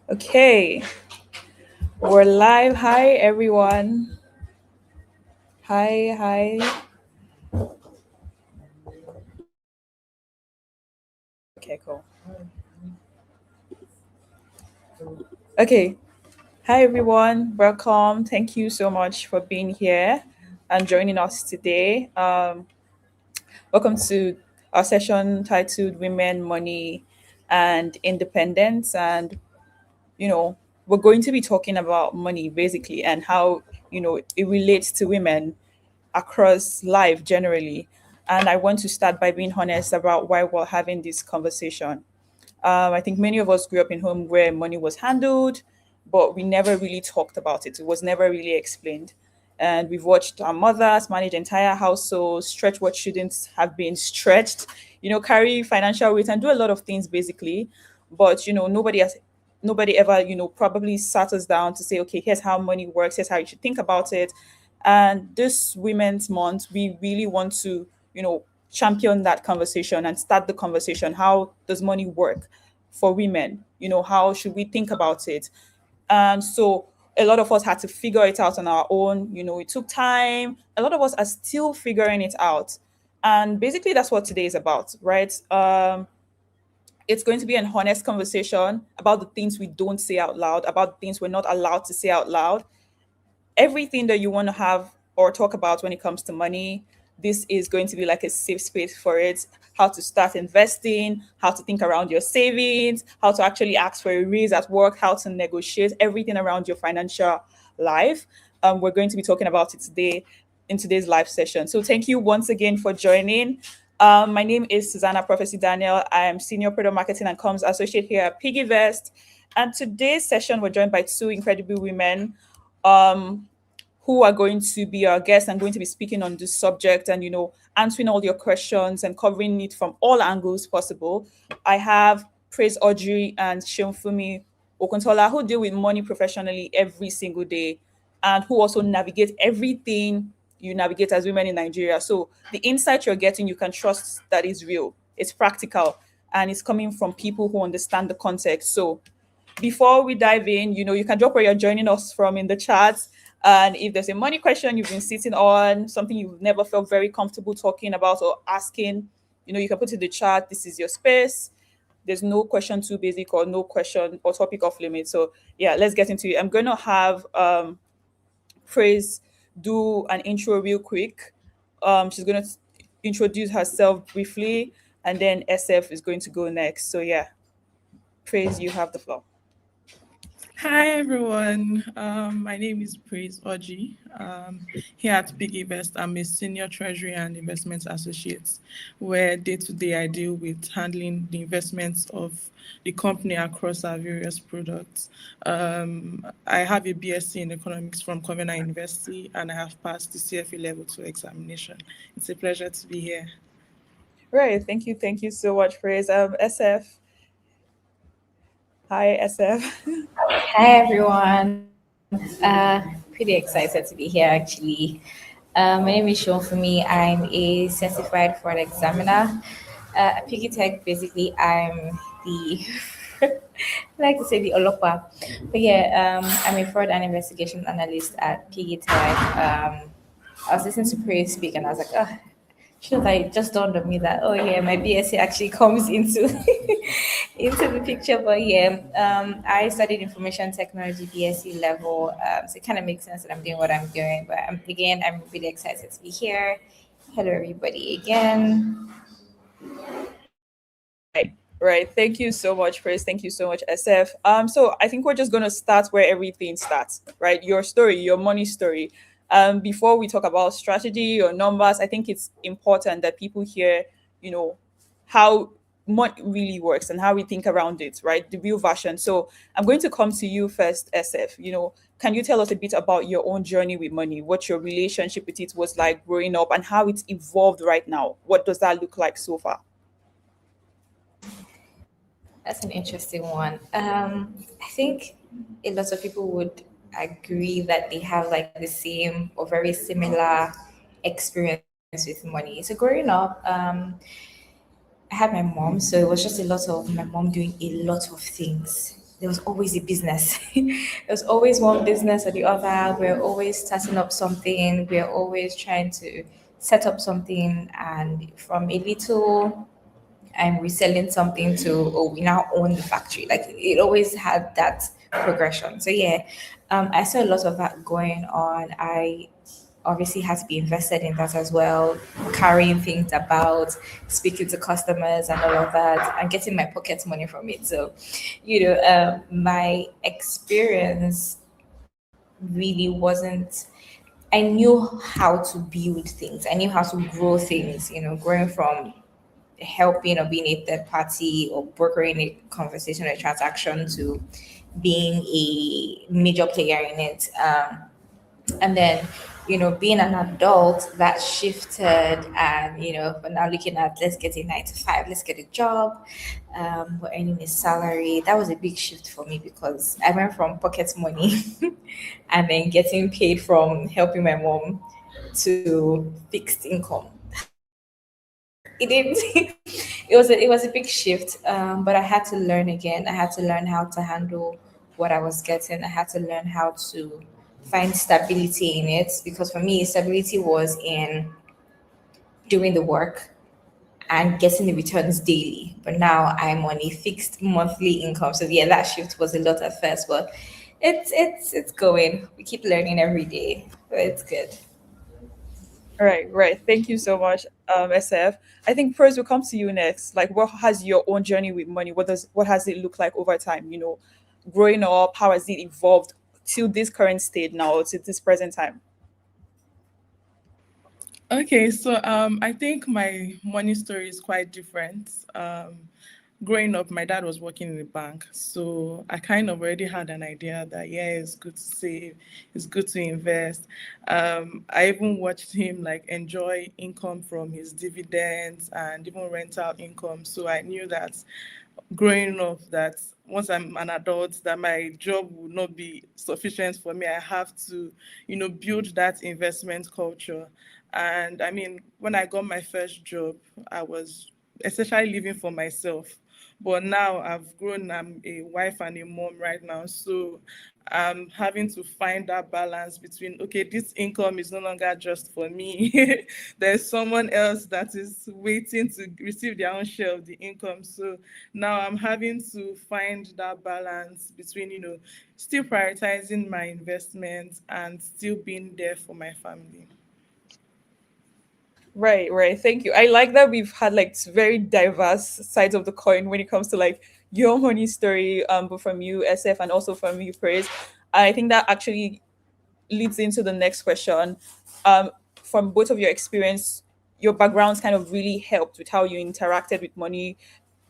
Okay, we're live. Hi, everyone. Hi, hi. Okay, cool. Okay, hi, everyone. Welcome. Thank you so much for being here and joining us today. Welcome to our session titled Women, Money, and Independence. And, you know, we're going to be talking about money basically and how, it relates to women across life generally. And I want to start by being honest about why we're having this conversation. I think many of us grew up in home where money was handled, but we never really talked about it. It was never really explained. And we've watched our mothers manage entire households, stretch what shouldn't have been stretched, carry financial weight and do a lot of things basically. But nobody ever, probably sat us down to say, okay, here's how money works, here's how you should think about it. And this Women's Month, we really want to, champion that conversation and start the conversation. How does money work for women? How should we think about it? And so a lot of us had to figure it out on our own. It took time. A lot of us are still figuring it out. And basically, that's what today is about, right? It's going to be an honest conversation about the things we don't say out loud, about the things we're not allowed to say out loud, everything that you want to have or talk about when it comes to money. This is going to be like a safe space for it. How to start investing, how to think around your savings, how to actually ask for a raise at work, how to negotiate everything around your financial life. We're going to be talking about it today in today's live session. So thank you once again for joining. My name is Susanna Prophecy Daniel. I am Senior Product Marketing and Comms Associate here at PiggyVest. And today's session, we're joined by two incredible women um, who are going to be our guests and going to be speaking on this subject and, answering all your questions and covering it from all angles possible. I have Praise Orji and Seunfunmi Okuntola, who deal with money professionally every single day and who also navigate everything you navigate as women in Nigeria. So the insight you're getting, you can trust that is real. It's practical and it's coming from people who understand the context. So before we dive in, you can drop where you're joining us from in the chat. And if there's a money question you've been sitting on, something you've never felt very comfortable talking about or asking, you can put in the chat. This is your space. There's no question too basic or no question or topic off limit. So yeah, let's get into it. I'm going to have Praise do an intro real quick. She's going to introduce herself briefly, and then SF is going to go next. So yeah, Praise, you have the floor. Hi everyone, my name is Praise Orji. Here at PiggyVest, I'm a senior treasury and investment associate, where day to day I deal with handling the investments of the company across our various products. I have a BSc in economics from Covenant University, and I have passed the CFA level 2 examination. It's a pleasure to be here. Right. Thank you so much, Praise. SF. Hi, SF. Hi everyone. Pretty excited to be here actually. My name is Sean for me. I'm a certified fraud examiner. Piggy Tech, basically, I'm the, I like to say the Olopa. But yeah, I'm a fraud and investigation analyst at Piggy Tech. I was listening to Praise speak and I was like, oh, sure, that it just dawned on me that oh yeah, my BSc actually comes into into the picture. But yeah, I studied information technology BSc level, so it kind of makes sense that I'm doing what I'm doing. But again, I'm really excited to be here. Hello, everybody, again. Right. Right. Thank you so much, Praise. Thank you so much, SF. So I think we're just gonna start where everything starts, right? Your story, your money story. Before we talk about strategy or numbers, I think it's important that people hear, you know, how money really works and how we think around it, right? The real version. So I'm going to come to you first, SF. Can you tell us a bit about your own journey with money, what your relationship with it was like growing up, and how it's evolved right now? What does that look like so far? That's an interesting one. I think a lot of people would agree that they have like the same or very similar experience with money. So growing up, I had my mom, so it was just a lot of my mom doing a lot of things. there was always a business. There was always one business or the other. We're always starting up something. We're always trying to set up something, and from a little I'm reselling something to, oh, we now own the factory. Like it always had that progression. So yeah, I saw a lot of that going on. I obviously had to be invested in that as well, carrying things about, speaking to customers and all of that, and getting my pocket money from it. So, my experience really wasn't. I knew how to build things. I knew how to grow things. Growing from helping or being a third party or brokering a conversation or transaction to being a major player in it. And then, being an adult, that shifted, and we're now looking at, let's get a 9 to 5, let's get a job. We're earning a salary. That was a big shift for me because I went from pocket money and then getting paid from helping my mom to fixed income. It didn't. It was a big shift, but I had to learn again. I had to learn how to handle what I was getting. I had to learn how to find stability in it, because for me stability was in doing the work and getting the returns daily. But now I'm on a fixed monthly income, so yeah, that shift was a lot at first, but it's going. We keep learning every day, but it's good. Right, right. Thank you so much, SF. I think first we'll come to you next. Like, what has your own journey with money? What has it looked like over time? Growing up, how has it evolved to this current state now, to this present time? Okay, so I think my money story is quite different. Growing up, my dad was working in a bank, so I kind of already had an idea that yeah, it's good to save, it's good to invest. I even watched him like enjoy income from his dividends and even rental income, so I knew that growing up that once I'm an adult that my job will not be sufficient for me. I have to, build that investment culture. And I mean, when I got my first job, I was essentially living for myself. But now I've grown, I'm a wife and a mom right now. So I'm having to find that balance between, okay, this income is no longer just for me. There's someone else that is waiting to receive their own share of the income. So now I'm having to find that balance between, still prioritizing my investments and still being there for my family. Right, right. Thank you. I like that we've had like very diverse sides of the coin when it comes to like your money story, but from you, SF, and also from you, Praise. I think that actually leads into the next question. From both of your experience, your backgrounds kind of really helped with how you interacted with money,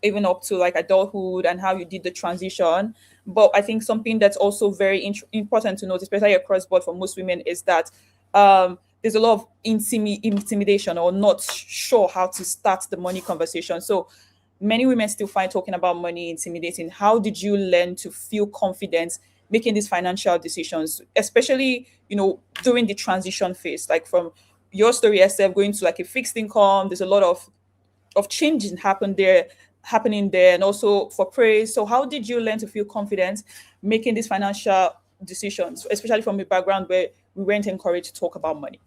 even up to like adulthood and how you did the transition. But I think something that's also very important to note, especially across board for most women, is that there's a lot of intimidation or not sure how to start the money conversation. So many women still find talking about money intimidating. How did you learn to feel confident making these financial decisions, especially during the transition phase, like from your story yourself going to like a fixed income? There's a lot of changes happening there, and also for praise. So how did you learn to feel confident making these financial decisions, especially from a background where we weren't encouraged to talk about money?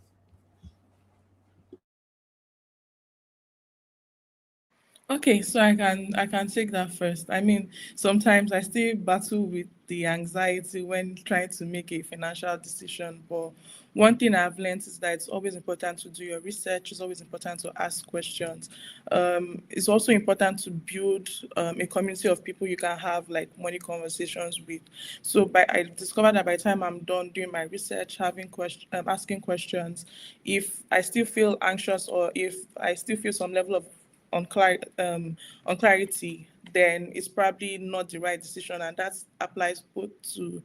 Okay, so I can take that first. I mean, sometimes I still battle with the anxiety when trying to make a financial decision, but one thing I've learned is that it's always important to do your research. It's always important to ask questions. It's also important to build a community of people you can have like money conversations with. So I discovered that by the time I'm done doing my research, asking questions, if I still feel anxious or if I still feel some level of on clarity, then it's probably not the right decision, and that applies both to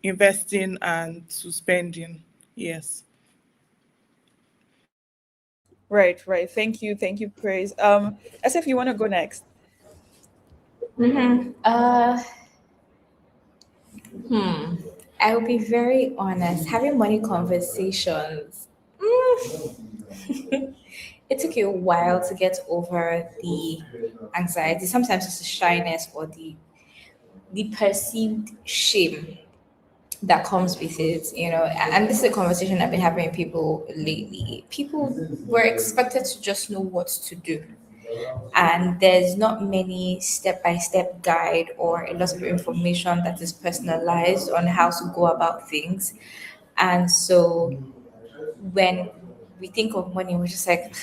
investing and to spending. Yes. Right, right. Thank you, praise. As if you want to go next. Uh, I will be very honest. Having money conversations, it took a while to get over the anxiety. Sometimes it's the shyness or the perceived shame that comes with it, and this is a conversation I've been having with people lately. People were expected to just know what to do, and there's not many step-by-step guide or a lot of information that is personalized on how to go about things. And so when we think of money, we're just like,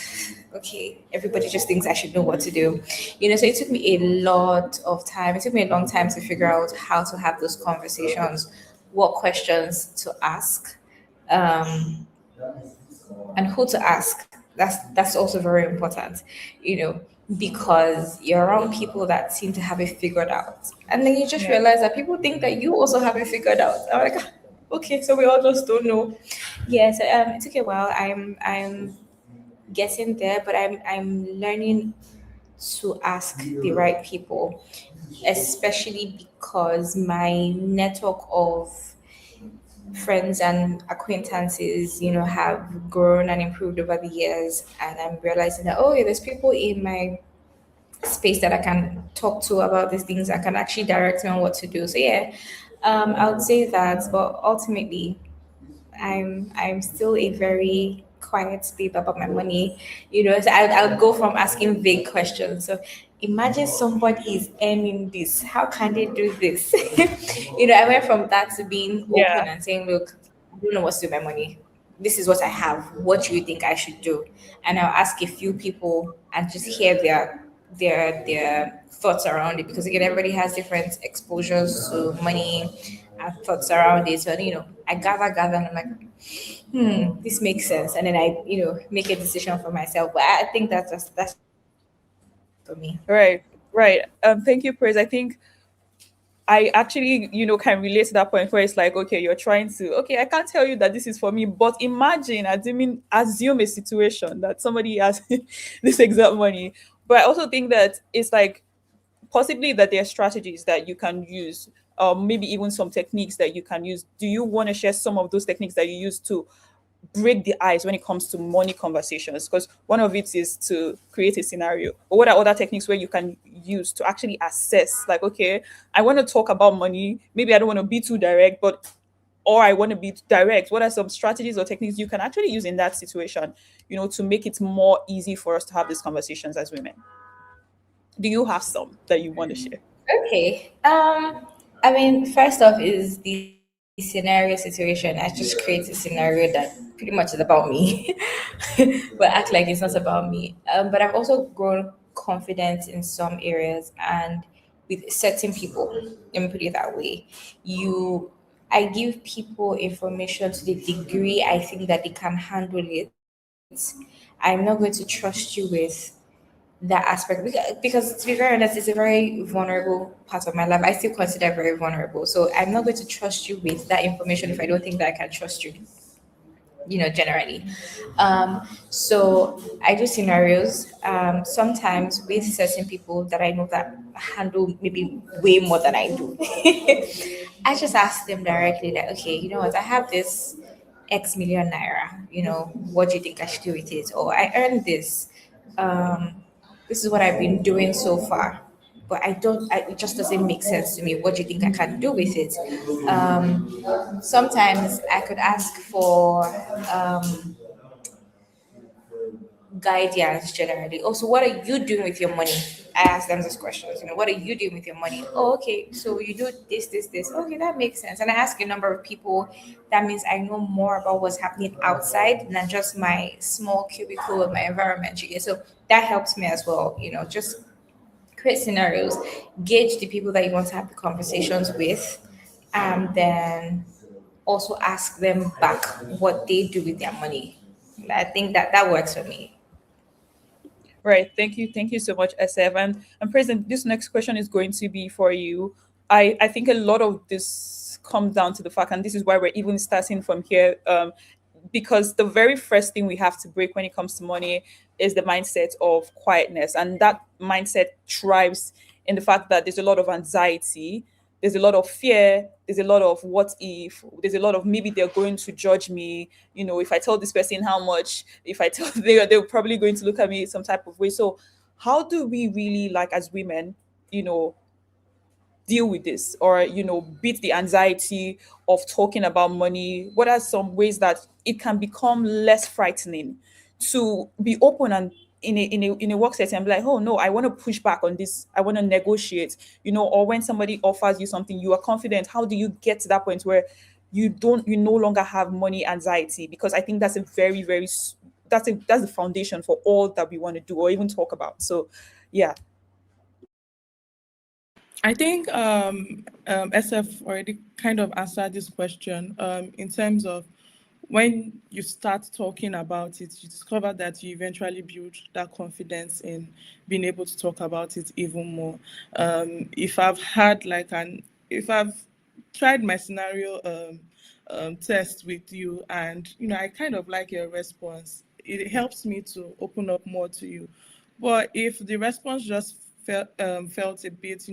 okay, everybody just thinks I should know what to do. So it took me a lot of time. It took me a long time to figure out how to have those conversations, what questions to ask, um, and who to ask. That's also very important, you know, because you're around people that seem to have it figured out, and then you just Yeah. realize that people think that you also have it figured out. I'm like, "Ah, okay, so we all just don't know." Yes, it took a while. I'm getting there, but I'm learning to ask the right people, especially because my network of friends and acquaintances, have grown and improved over the years. And I'm realizing that, oh, yeah, there's people in my space that I can talk to about these things. I can actually direct me on what to do. So, yeah, I would say that. But ultimately, I'm still a very quiet babe about my money. So I'll go from asking vague questions. So imagine somebody is earning this. How can they do this? I went from that to being open Yeah. and saying, look, I don't know what to do with my money. This is what I have. What do you think I should do? And I'll ask a few people and just hear their thoughts around it, because again, everybody has different exposures to money and thoughts around it. So I gather, and I'm like, this makes sense, and then I make a decision for myself. But I think that's for me. Right. Right. Thank you, Praise. I think I actually, can relate to that point where it's like, okay, you're trying to, okay, I can't tell you that this is for me, but imagine, assume a situation that somebody has this exact money. But I also think that it's like possibly that there are strategies that you can use, maybe even some techniques that you can use. Do you want to share some of those techniques that you use to break the ice when it comes to money conversations? Because one of it is to create a scenario. But what are other techniques where you can use to actually assess, like, okay, I want to talk about money. Maybe I don't want to be too direct, but or I want to be direct. What are some strategies or techniques you can actually use in that situation, to make it more easy for us to have these conversations as women? Do you have some that you want to share? Okay. I mean, first off is the scenario situation. I just create a scenario that pretty much is about me, but act like it's not about me. But I've also grown confidence in some areas and with certain people. Let me put it that way. You, I give people information to the degree I think that they can handle it. I'm not going to trust you with that aspect, because to be very honest, it's a very vulnerable part of my life. I still consider it very vulnerable. So I'm not going to trust you with that information if I don't think that I can trust you, generally. So I do scenarios, sometimes with certain people that I know that handle maybe way more than I do. I just ask them directly that, okay, you know what, I have this X million naira, what do you think I should do with it? Or I earned this. Um, this is what I've been doing so far. But it just doesn't make sense to me. What do you think I can do with it? Sometimes I could ask for um, guidance generally. Also, what are you doing with your money? I ask them those questions. What are you doing with your money? Oh, okay. So you do this. Okay, that makes sense. And I ask a number of people. That means I know more about what's happening outside than just my small cubicle of my environment. So that helps me as well. Just create scenarios, gauge the people that you want to have the conversations with, and then also ask them back what they do with their money. I think that works for me. Right. Thank you. Thank you so much, SF. And President, this next question is going to be for you. I think a lot of this comes down to the fact, and this is why we're even starting from here, because the very first thing we have to break when it comes to money is the mindset of quietness. And that mindset thrives in the fact that there's a lot of anxiety there's a lot of fear, there's a lot of what if, there's a lot of maybe they're going to judge me, if I tell this person how much, if I tell they're probably going to look at me some type of way. So how do we really, like, as women, you know deal with this, or beat the anxiety of talking about money? What are some ways that it can become less frightening to be open and in a work setting and be like, oh no, I want to push back on this, I want to negotiate, or when somebody offers you something, you are confident. How do you get to that point where you no longer have money anxiety? Because I think that's a very, very that's the foundation for all that we want to do or even talk about. So yeah. I think SF already kind of answered this question in terms of when you start talking about it, you discover that you eventually build that confidence in being able to talk about it even more. If I've had like if I've tried my scenario test with you, and I kind of like your response, it helps me to open up more to you. But if the response just felt a bit,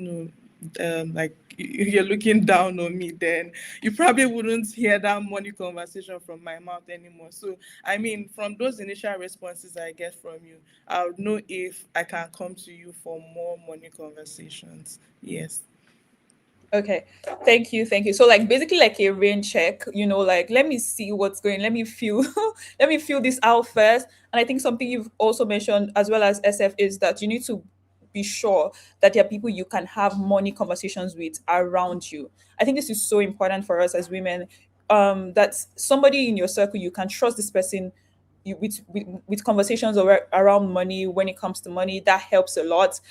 like you're looking down on me, then you probably wouldn't hear that money conversation from my mouth anymore. So, I mean, from those initial responses I get from you, I would know if I can come to you for more money conversations. Yes. Okay, thank you. So like basically like a rain check, like let me see what's going, let me feel, let me feel this out first. And I think something you've also mentioned as well as SF is that you need to be sure that there are people you can have money conversations with around you. I think this is so important for us as women. That somebody in your circle you can trust this person with conversations around money. When it comes to money, that helps a lot.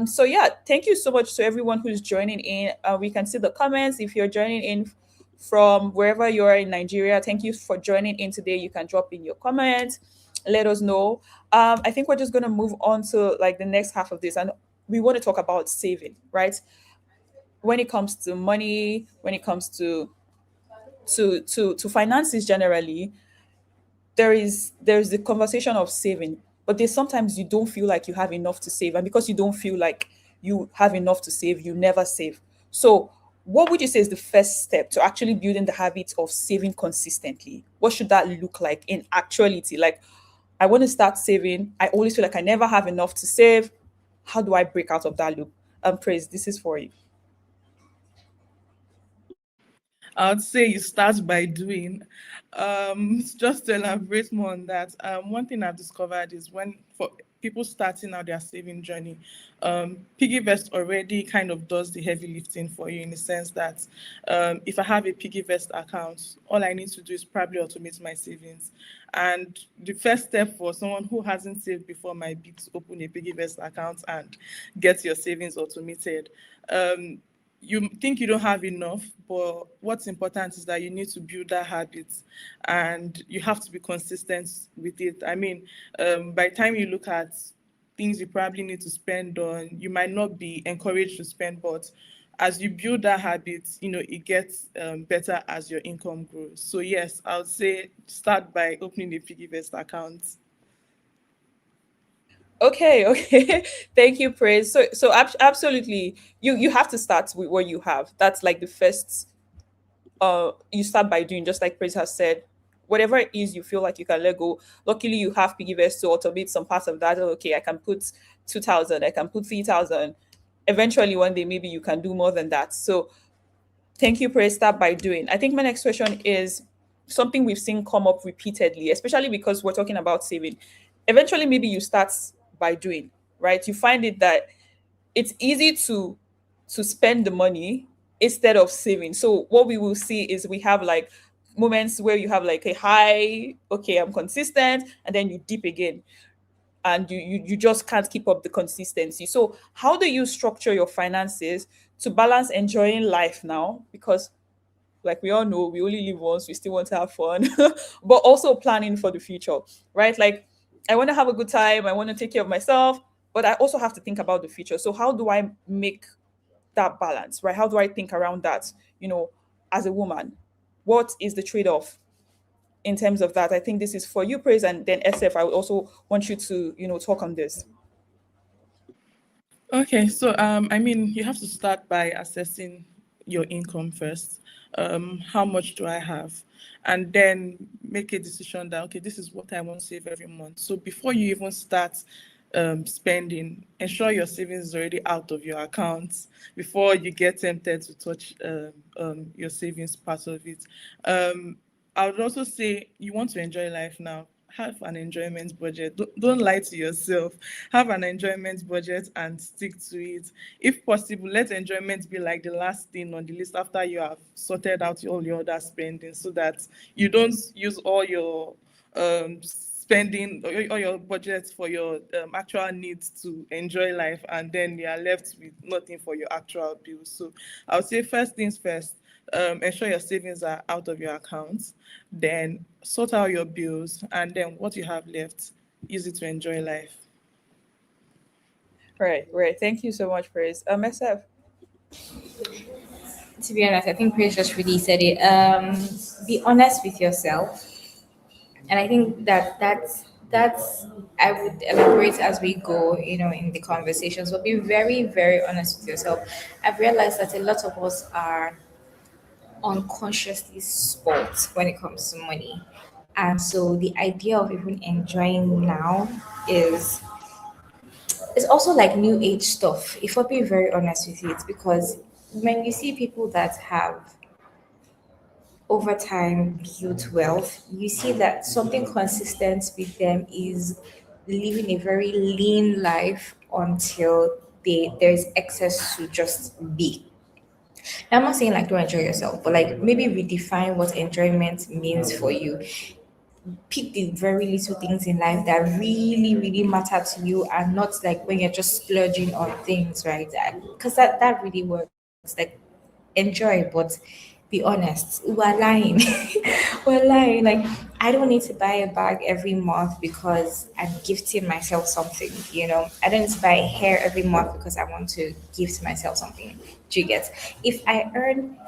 So yeah, thank you so much to everyone who's joining in. We can see the comments. If you're joining in from wherever you are in Nigeria, thank you for joining in today. You can drop in your comments, let us know. I think we're just going to move on to like the next half of this, and we want to talk about saving, right? When it comes to money, when it comes to finances generally, there's the conversation of saving, but there's sometimes you don't feel like you have enough to save, and because you don't feel like you have enough to save, you never save. So what would you say is the first step to actually building the habit of saving consistently? What should that look like in actuality? Like, I want to start saving, I always feel like I never have enough to save. How do I break out of that loop? Praise, this is for you. I would say you start by doing. Just to elaborate more on that, one thing I've discovered is when for people starting out their saving journey, PiggyVest already kind of does the heavy lifting for you in the sense that if I have a PiggyVest account, all I need to do is probably automate my savings. And the first step for someone who hasn't saved before might be to open a PiggyVest account and get your savings automated. You think you don't have enough, but what's important is that you need to build that habit and you have to be consistent with it. I mean, by the time you look at things you probably need to spend on, you might not be encouraged to spend, but as you build that habit, it gets better as your income grows. So yes, I would say start by opening a PiggyVest account. Okay, okay. Thank you, Praise. So absolutely, you have to start with what you have. That's like the first. You start by doing, just like Praise has said, whatever it is you feel like you can let go. Luckily, you have PiggyVest to automate some parts of that. Okay, I can put 2,000, I can put 3,000. Eventually, one day, maybe you can do more than that. So thank you, Praise. Start by doing. I think my next question is something we've seen come up repeatedly, especially because we're talking about saving. Eventually, maybe you start by doing, right? You find it that it's easy to spend the money instead of saving. So what we will see is we have like moments where you have like a high, okay, I'm consistent, and then you dip again, and you just can't keep up the consistency. So how do you structure your finances to balance enjoying life now? Because like we all know, we only live once, we still want to have fun, but also planning for the future, right? Like, I want to have a good time, I want to take care of myself, but I also have to think about the future. So how do I make that balance, right? How do I think around that, as a woman? What is the trade-off in terms of that? I think this is for you, Praise, and then SF, I would also want you to, talk on this. Okay, so I mean, you have to start by assessing your income first. How much do I have? And then make a decision that, okay, this is what I want to save every month. So before you even start spending, ensure your savings is already out of your accounts before you get tempted to touch your savings part of it. I would also say you want to enjoy life now. Have an enjoyment budget. Don't lie to yourself. Have an enjoyment budget and stick to it. If possible, let enjoyment be like the last thing on the list after you have sorted out all your other spending, so that you don't use all your spending all your budgets for your actual needs to enjoy life, and then you are left with nothing for your actual bills. So I would say first things first, ensure your savings are out of your accounts, then sort out your bills, and then what you have left, use it to enjoy life. Right, right. Thank you so much, Praise. SF. To be honest, I think Chris just really said it. Be honest with yourself, and I think that's I would elaborate as we go, in the conversations. But be very, very honest with yourself. I've realized that a lot of us are unconsciously spoilt when it comes to money, and so the idea of even enjoying now is it's also like new age stuff. If we're being very honest with you, it's because when you see people that have over time built wealth, you see that something consistent with them is living a very lean life until there's excess to just be. Now, I'm not saying like don't enjoy yourself, but like maybe redefine what enjoyment means for you. Pick the very little things in life that really, really matter to you, and not like when you're just splurging on things, right? Because that really works. Like enjoy, but be honest. We're lying. We're lying. Like I don't need to buy a bag every month because I'm gifting myself something. I don't need to buy hair every month because I want to gift myself something. Do you get? If I earn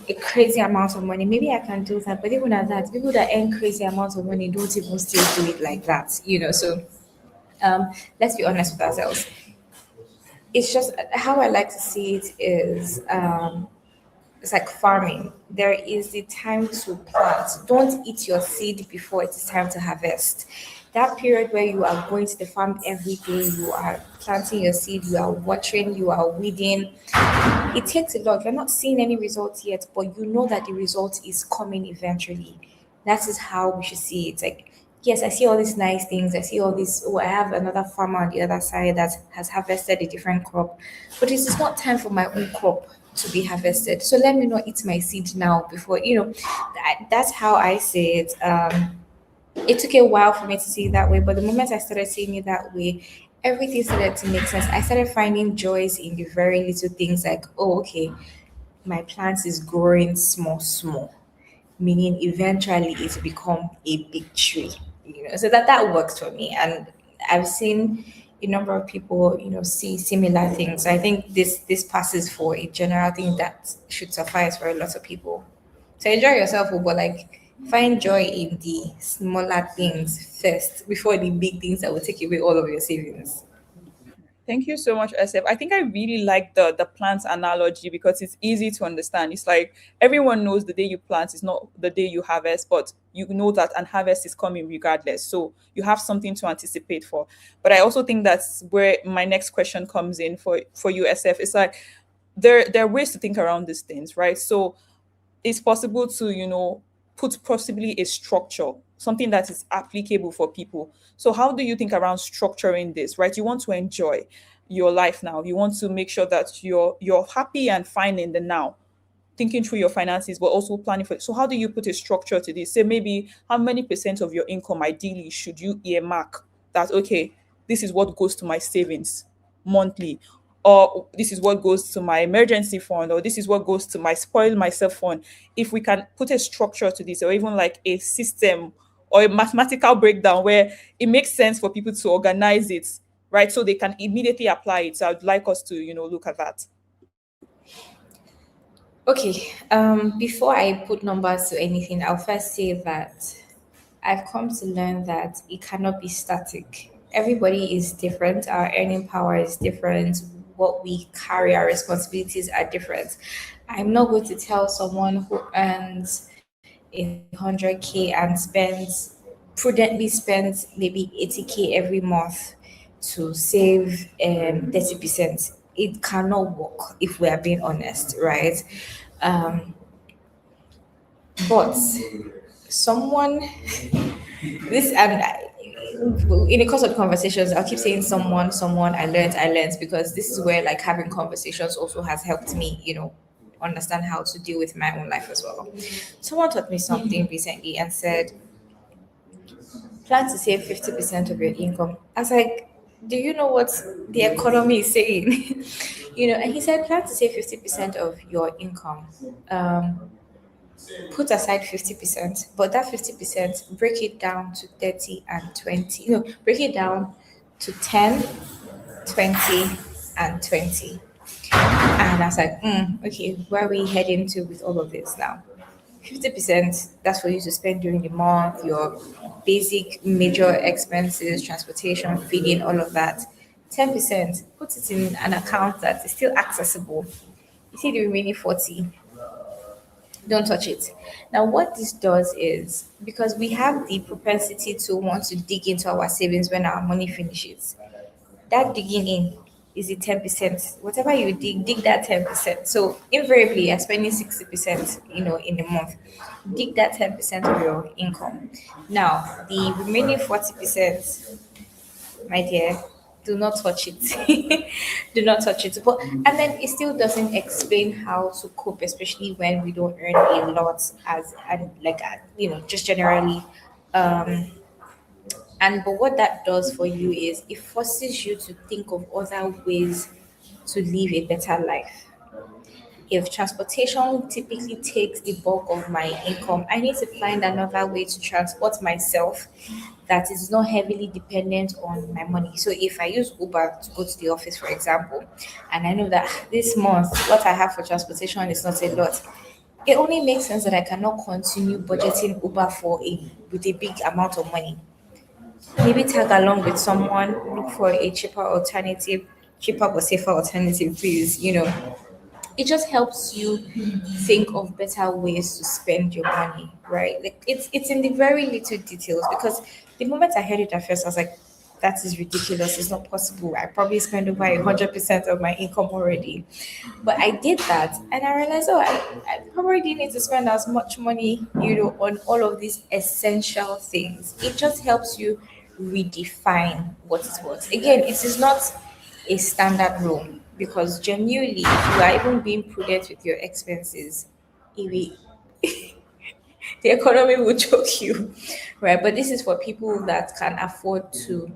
a crazy amount of money, maybe I can do that. But even at that, people that earn crazy amounts of money don't even still do it like that. So let's be honest with ourselves. It's just how I like to see it is it's like farming. There is the time to plant. Don't eat your seed before it is time to harvest. That period where you are going to the farm every day, you are planting your seed, you are watering, you are weeding. It takes a lot. You're not seeing any results yet, but you know that the result is coming eventually. That is how we should see it. Like, yes, I see all these nice things. I see all this. Oh, I have another farmer on the other side that has harvested a different crop, but it is not time for my own crop to be harvested. So let me not eat my seed now before that's how I see it. It took a while for me to see it that way, but the moment I started seeing it that way, everything started to make sense. I started finding joys in the very little things, like, oh, okay, my plant is growing small, small, meaning eventually it will become a big tree. So that works for me, and I've seen a number of people, see similar things. I think this passes for a general thing that should suffice for a lot of people. So enjoy yourself, but like find joy in the smaller things first before the big things that will take away all of your savings. Thank you so much, SF. I think I really like the plant analogy because it's easy to understand. It's like everyone knows the day you plant is not the day you harvest, but you know that an harvest is coming regardless. So you have something to anticipate for. But I also think that's where my next question comes in for you, SF. It's like there are ways to think around these things, right? So it's possible to put possibly a structure, something that is applicable for people. So how do you think around structuring this, right? You want to enjoy your life now, you want to make sure that you're happy and fine in the now, thinking through your finances, but also planning for it. So how do you put a structure to this? Say maybe how many percent of your income ideally should you earmark that, okay, this is what goes to my savings monthly, or this is what goes to my emergency fund, or this is what goes to my spoil myself fund. If we can put a structure to this, or even like a system or a mathematical breakdown where it makes sense for people to organize it, right? So they can immediately apply it. So I'd like us to, look at that. Okay, before I put numbers to anything, I'll first say that I've come to learn that it cannot be static. Everybody is different. Our earning power is different. what we carry, our responsibilities are different. I'm not going to tell someone who earns 100K and prudently spends maybe 80K every month to save 30%. It cannot work if we are being honest, right? Um, but someone, this and in the course of the conversations, I'll keep saying someone, I learned, because this is where like having conversations also has helped me, understand how to deal with my own life as well. Someone taught me something recently and said, plan to save 50% of your income. I was like, do you know what the economy is saying? And he said, plan to save 50% of your income. Um, Put aside 50%, but that 50%, break it down to 30 and 20. No, break it down to 10, 20, and 20. And I was like, okay, where are we heading to with all of this now? 50%, that's for you to spend during the month, your basic major expenses, transportation, feeding, all of that. 10%, put it in an account that is still accessible. You see the remaining 40, don't touch it. Now, what this does is because we have the propensity to want to dig into our savings when our money finishes, that digging in is the 10%. Whatever you dig that 10%. So invariably you're spending 60%, in a month. Dig that 10% of your income. Now the remaining 40%, my dear, do not touch it. Do not touch it. But and then it still doesn't explain how to cope, especially when we don't earn a lot as and like just generally. Um and but what that does for you is it forces you to think of other ways to live a better life. If transportation typically takes the bulk of my income, I need to find another way to transport myself that is not heavily dependent on my money. So if I use Uber to go to the office, for example, and I know that this month what I have for transportation is not a lot, it only makes sense that I cannot continue budgeting Uber for a with a big amount of money. Maybe tag along with someone, look for a cheaper but safer alternative, please. It just helps you think of better ways to spend your money, right? Like it's in the very little details because the moment I heard it at first, I was like, that is ridiculous. It's not possible. I probably spend over 100% of my income already. But I did that and I realized, oh, I probably didn't need to spend as much money, on all of these essential things. It just helps you redefine what is what. Again, it is not a standard rule because genuinely, if you are even being prudent with your expenses, it will, the economy will choke you, right? But this is for people that can afford to,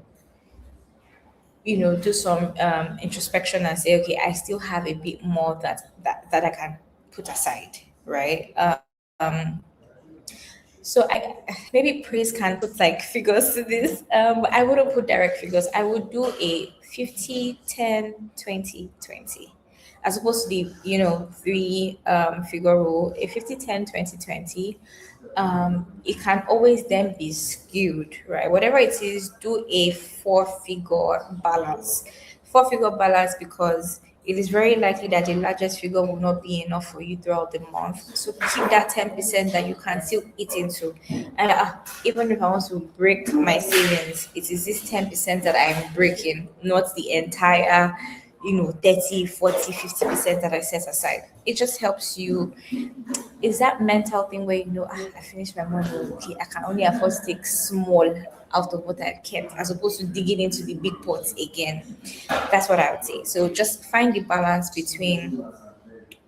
do some introspection and say, okay, I still have a bit more that I can put aside, right? So maybe Praise can put like figures to this. But I wouldn't put direct figures. I would do a 50, 10, 20, 20, as opposed to the three figure rule. A 50, 10, 20, 20. It can always then be skewed, right? Whatever it is, do a four-figure balance. Four-figure balance because it is very likely that the largest figure will not be enough for you throughout the month. So keep that 10% that you can still eat into. And even if I want to break my savings, it is this 10% that I'm breaking, not the entire 30, 40, 50% that I set aside. It just helps you. Is that mental thing where I finished my money, okay, I can only afford to take small out of what I've kept as opposed to digging into the big pots again. That's what I would say. So just find the balance between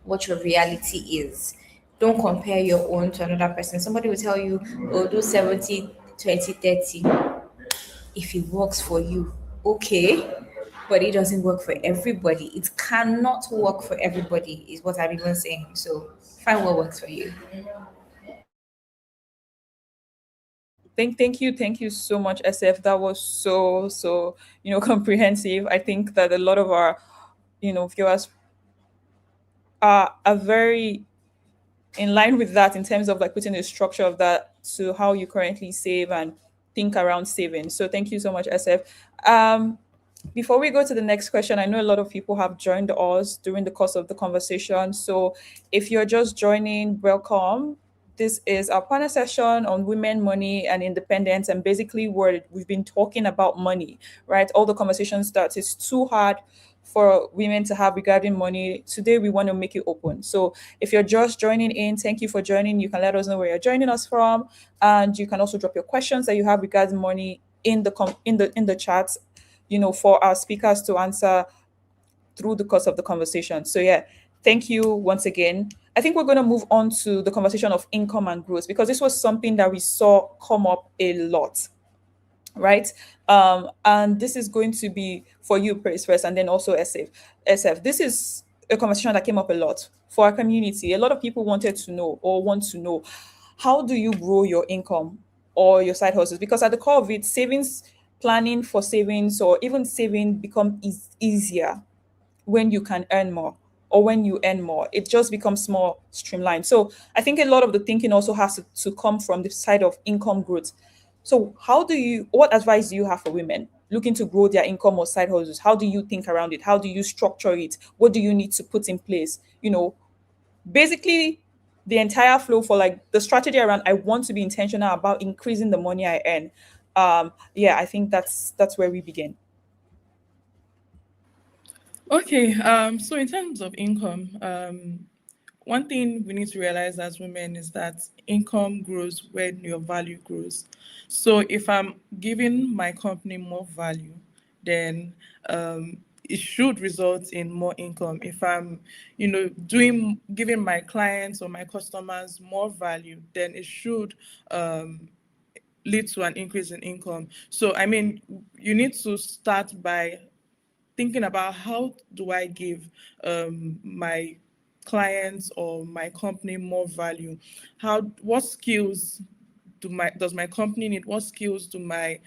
what your reality is. Don't compare your own to another person. Somebody will tell you, oh, do 70, 20, 30. If it works for you, okay, but it doesn't work for everybody. It cannot work for everybody, is what I'm even saying. So find what works for you. Thank you so much, SF. That was so comprehensive. I think that a lot of our viewers are very in line with that in terms of like putting the structure of that to how you currently save and think around saving. So thank you so much, SF. Before we go to the next question, I know a lot of people have joined us during the course of the conversation. So if you're just joining, welcome. This is our panel session on women, money, and independence. And basically, we've been talking about money, right? All the conversations that is too hard for women to have regarding money. Today, we want to make it open. So if you're just joining in, thank you for joining. You can let us know where you're joining us from, and you can also drop your questions that you have regarding money in the in the chat, for our speakers to answer through the course of the conversation. So yeah, thank you once again. I think we're going to move on to the conversation of income and growth because this was something that we saw come up a lot, right? And this is going to be for you, Praise first, and then also SF. This is a conversation that came up a lot for our community. A lot of people wanted to know or want to know, how do you grow your income or your side hustles? Because at the core of it, savings, planning for savings, or even saving become easier when you can earn more or when you earn more. It just becomes more streamlined. So I think a lot of the thinking also has to come from the side of income growth. So what advice do you have for women looking to grow their income or side hustles? How do you think around it? How do you structure it? What do you need to put in place? Basically the entire flow for like the strategy around, I want to be intentional about increasing the money I earn. Yeah, I think that's where we begin. Okay, so in terms of income, one thing we need to realize as women is that income grows when your value grows. So if I'm giving my company more value, then it should result in more income. If I'm, giving my clients or my customers more value, then it should lead to an increase in income. So, I mean, you need to start by thinking about how do I give my clients or my company more value? What skills does my company need? What skills do my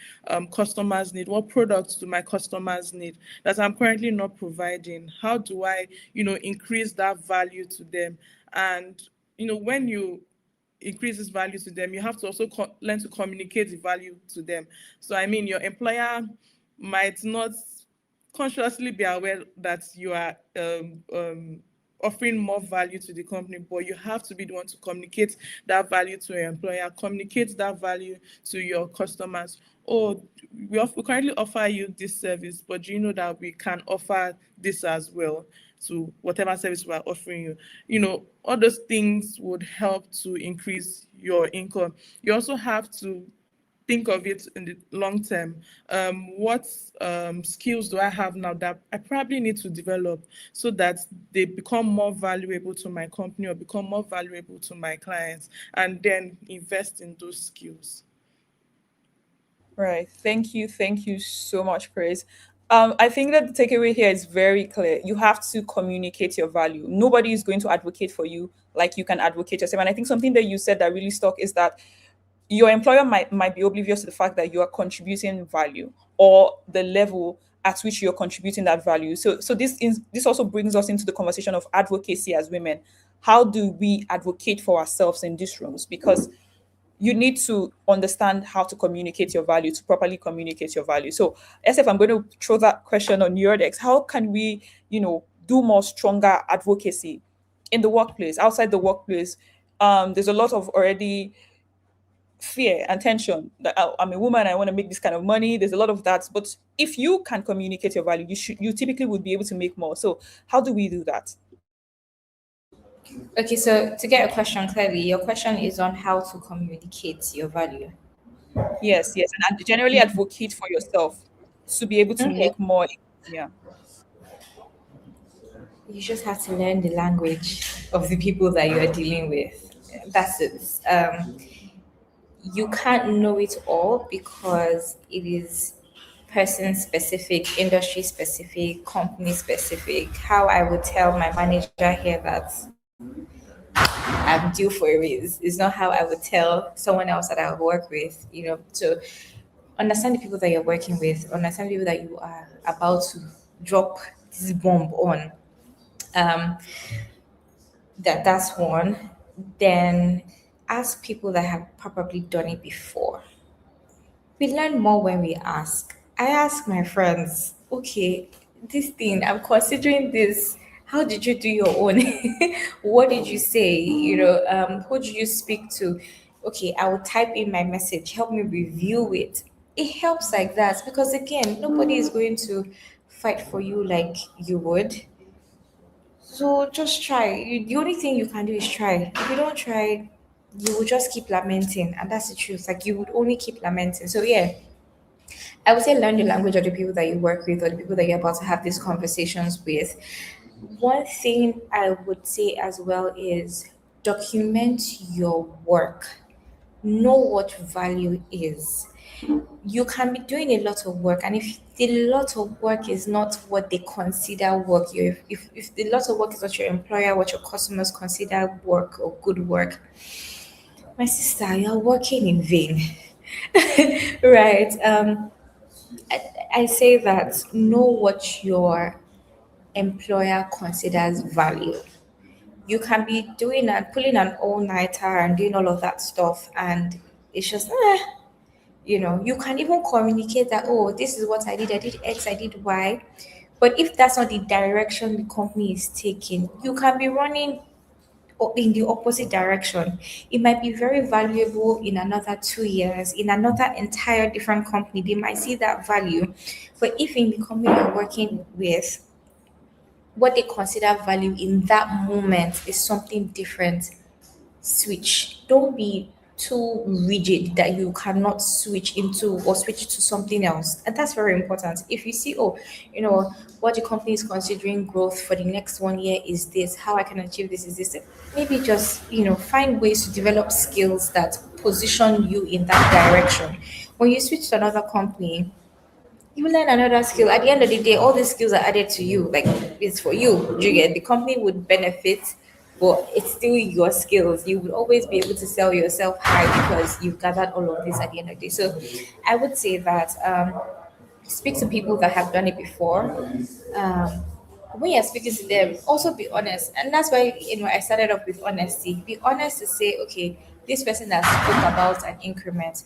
customers need? What products do my customers need that I'm currently not providing? How do I, increase that value to them? And when you increase this value to them, you have to also learn to communicate the value to them. So I mean, your employer might not consciously be aware that you are offering more value to the company, but you have to be the one to communicate that value to your employer, communicate that value to your customers. Oh, we currently offer you this service, but do you know that we can offer this as well to whatever service we're offering you? All those things would help to increase your income. You also have to think of it in the long term. What skills do I have now that I probably need to develop so that they become more valuable to my company or become more valuable to my clients, and then invest in those skills. Right. Thank you. Thank you so much, Praise. I think that the takeaway here is very clear. You have to communicate your value. Nobody is going to advocate for you like you can advocate yourself. And I think something that you said that really stuck is that your employer might be oblivious to the fact that you are contributing value or the level at which you're contributing that value. So this also brings us into the conversation of advocacy as women. How do we advocate for ourselves in these rooms? Because you need to understand how to communicate your value, to properly communicate your value. So, SF, I'm going to throw that question on your decks. How can we, do more stronger advocacy in the workplace, outside the workplace? There's a lot of already fear and tension that I'm a woman, I want to make this kind of money. There's a lot of that. But if you can communicate your value, you typically would be able to make more. So, how do we do that? Okay, so to get a question clearly, your question is on how to communicate your value. Yes, yes, and generally advocate for yourself to be able to Okay. make more. Yeah. You just have to learn the language of the people that you are dealing with. That's it. You can't know it all because it is person specific, industry specific, company specific. How I would tell my manager here that I'm due for a raise is not how I would tell someone else that I work with, So understand the people that you're working with, understand the people that you are about to drop this bomb on. Um, that's one. Then ask people that have probably done it before. We learn more when we ask. I ask my friends. okay, this thing, I'm considering this. How did you do your own? What did you say? Who did you speak to? Okay, I will type in my message. Help me review it. It helps like that because, again, nobody is going to fight for you like you would. So just try. The only thing you can do is try. If you don't try, you will just keep lamenting, and that's the truth. Like, you would only keep lamenting. So yeah, I would say learn the language of the people that you work with or the people that you're about to have these conversations with. One thing I would say as well is document your work. Know what value is. You can be doing a lot of work, and if the lot of work is not what they consider work, if the lot of work is what your employer, what your customers consider work or good work, my sister, you're working in vain. Right. I say that know what your employer considers value. You can be doing and pulling an all-nighter and doing all of that stuff, and it's just you can even communicate that, oh, this is what I did X, I did Y. But if that's not the direction the company is taking, you can be running in the opposite direction. It might be very valuable in another 2 years, in another entire different company. They might see that value. But if in the company you're working with, what they consider value in that moment is something different, switch. Don't be too rigid that you cannot switch into or switch to something else. And that's very important. If you see, oh, what the company is considering growth for the next 1 year is this, how I can achieve this is this. Maybe just, find ways to develop skills that position you in that direction. When you switch to another company, you learn another skill. At the end of the day, all these skills are added to you. Like, it's for you. Do you get? The company would benefit, but it's still your skills. You would always be able to sell yourself high because you've gathered all of this at the end of the day. So I would say that speak to people that have done it before. Um, when you're speaking to them, also be honest. And that's why I started off with honesty. Be honest to say, okay, this person that spoke about an increment,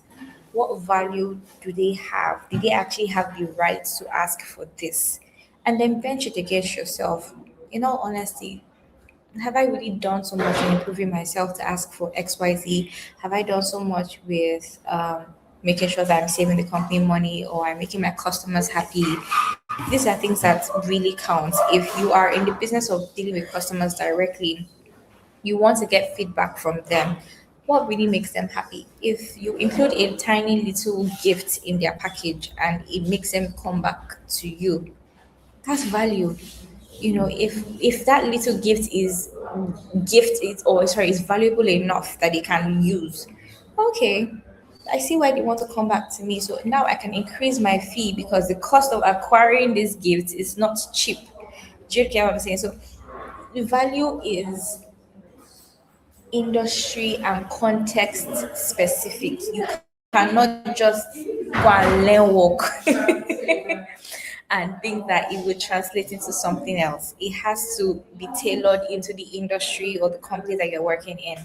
what value do they have? Did they actually have the right to ask for this? And then bench it against yourself. In all honesty, have I really done so much in improving myself to ask for XYZ? Have I done so much with making sure that I'm saving the company money or I'm making my customers happy? These are things that really count. If you are in the business of dealing with customers directly, you want to get feedback from them. What really makes them happy? If you include a tiny little gift in their package and it makes them come back to you, that's value. If that little gift is valuable enough that they can use, okay, I see why they want to come back to me. So now I can increase my fee because the cost of acquiring this gift is not cheap. Do you get what I'm saying? So the value is industry and context specific. You cannot just go and learn work and think that it would translate into something else. It has to be tailored into the industry or the company that you're working in.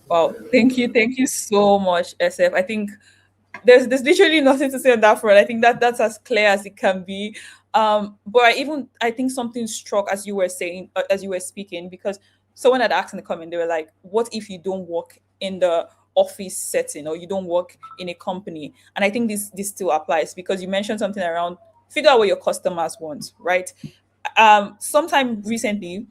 Wow, thank you so much, SF. I think there's literally nothing to say on that front. I think that's as clear as it can be. But I think something struck as you were saying, as you were speaking, because someone had asked in the comment, they were like, "What if you don't work in the office setting or you don't work in a company?" And I think this still applies because you mentioned something around figure out what your customers want, right? Sometime recently,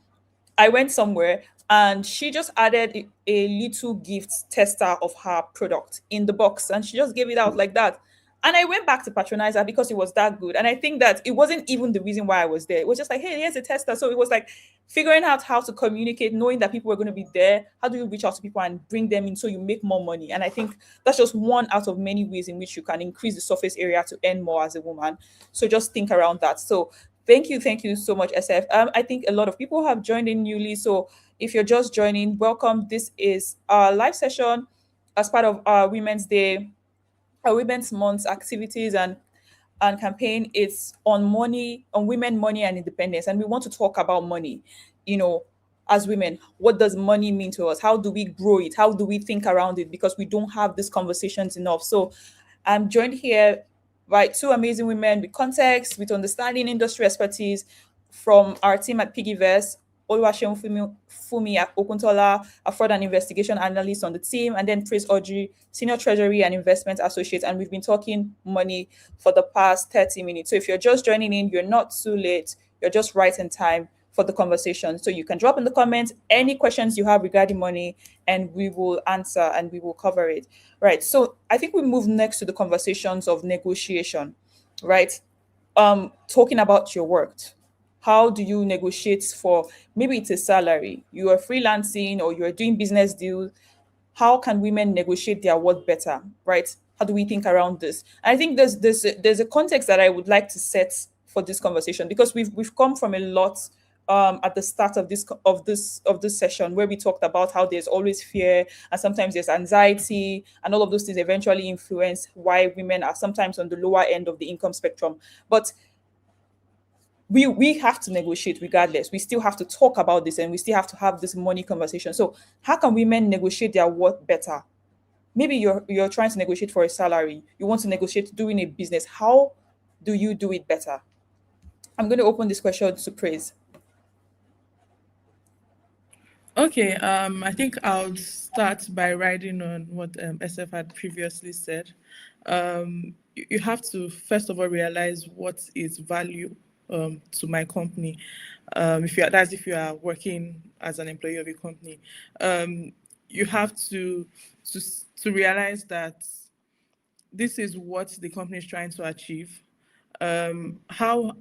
I went somewhere and she just added a little gift tester of her product in the box and she just gave it out like that. And I went back to patronize her because it was that good. And I think that it wasn't even the reason why I was there. It was just like, hey, here's a tester. So it was like figuring out how to communicate, knowing that people were going to be there. How do you reach out to people and bring them in so you make more money? And I think that's just one out of many ways in which you can increase the surface area to earn more as a woman. So just think around that. So thank you so much, SF. I think a lot of people have joined in newly. So if you're just joining, welcome. This is our live session as part of our Women's Day, our Women's Month activities and campaign. It's on money, on women, money, and independence. And we want to talk about money, you know, as women. What does money mean to us? How do we grow it? How do we think around it? Because we don't have these conversations enough. So I'm joined here. right? Two amazing women with context, with understanding, industry expertise from our team at PiggyVest. Oluwaseunfunmi Okuntola, a fraud and investigation analyst on the team, and then Praise Orji, senior treasury and investment associate. And we've been talking money for the past 30 minutes. So if you're just joining in, you're not too late. You're just right in time for the conversation. So you can drop in the comments any questions you have regarding money, and we will answer and we will cover it. Right. So I think we move next to the conversations of negotiation, right? Talking about your work. How do you negotiate for, maybe it's a salary, you are freelancing or you're doing business deals? How can women negotiate their work better, right? How do we think around this? And I think there's a context that I would like to set for this conversation, because we've come from a lot at the start of this session, where we talked about how there's always fear and sometimes there's anxiety, and all of those things eventually influence why women are sometimes on the lower end of the income spectrum. But we have to negotiate regardless. We still have to talk about this, and we still have to have this money conversation. So how can women negotiate their work better? Maybe you're trying to negotiate for a salary, you want to negotiate doing a business. How do you do it better? I'm going to open this question to Praise. Okay, I think I'll start by riding on what SF had previously said. You have to first of all realize what is value to my company. If you are working as an employee of a company, you have to realize that this is what the company is trying to achieve. How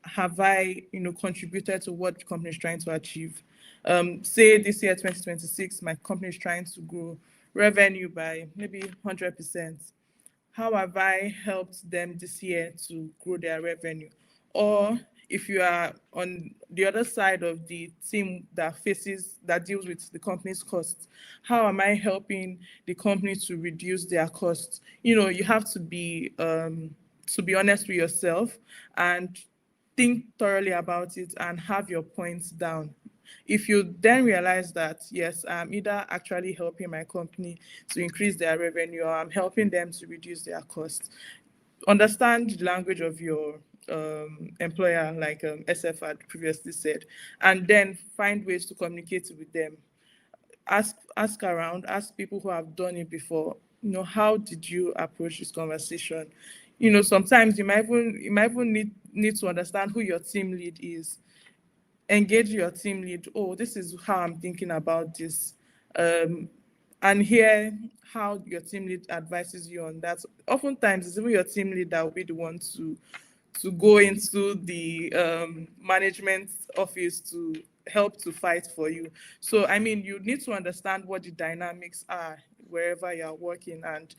have I, contributed to what the company is trying to achieve? Say this year, 2026, my company is trying to grow revenue by maybe 100%. How have I helped them this year to grow their revenue? Or if you are on the other side of the team that deals with the company's costs, how am I helping the company to reduce their costs? You have to be honest with yourself and think thoroughly about it and have your points down. If you then realize that, yes, I'm either actually helping my company to increase their revenue, or I'm helping them to reduce their costs, understand the language of your employer, like SF had previously said, and then find ways to communicate with them. Ask around, ask people who have done it before. How did you approach this conversation? Sometimes you might even need to understand who your team lead is. Engage your team lead. Oh, this is how I'm thinking about this. And hear how your team lead advises you on that. Oftentimes, it's even your team lead that will be the one to go into the management office to help to fight for you. So, you need to understand what the dynamics are wherever you're working, and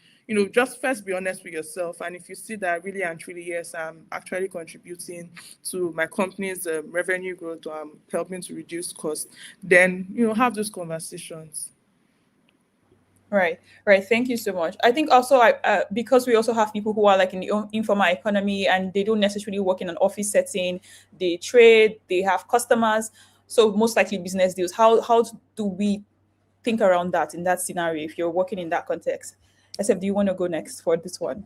just first be honest with yourself. And if you see that really and truly, yes, I'm actually contributing to my company's revenue growth, or I'm helping to reduce costs, then have those conversations. Right, right. Thank you so much. I think also, because we also have people who are like in the informal economy, and they don't necessarily work in an office setting. They trade, they have customers, so most likely business deals. How do we think around that in that scenario if you're working in that context? SF, do you want to go next for this one?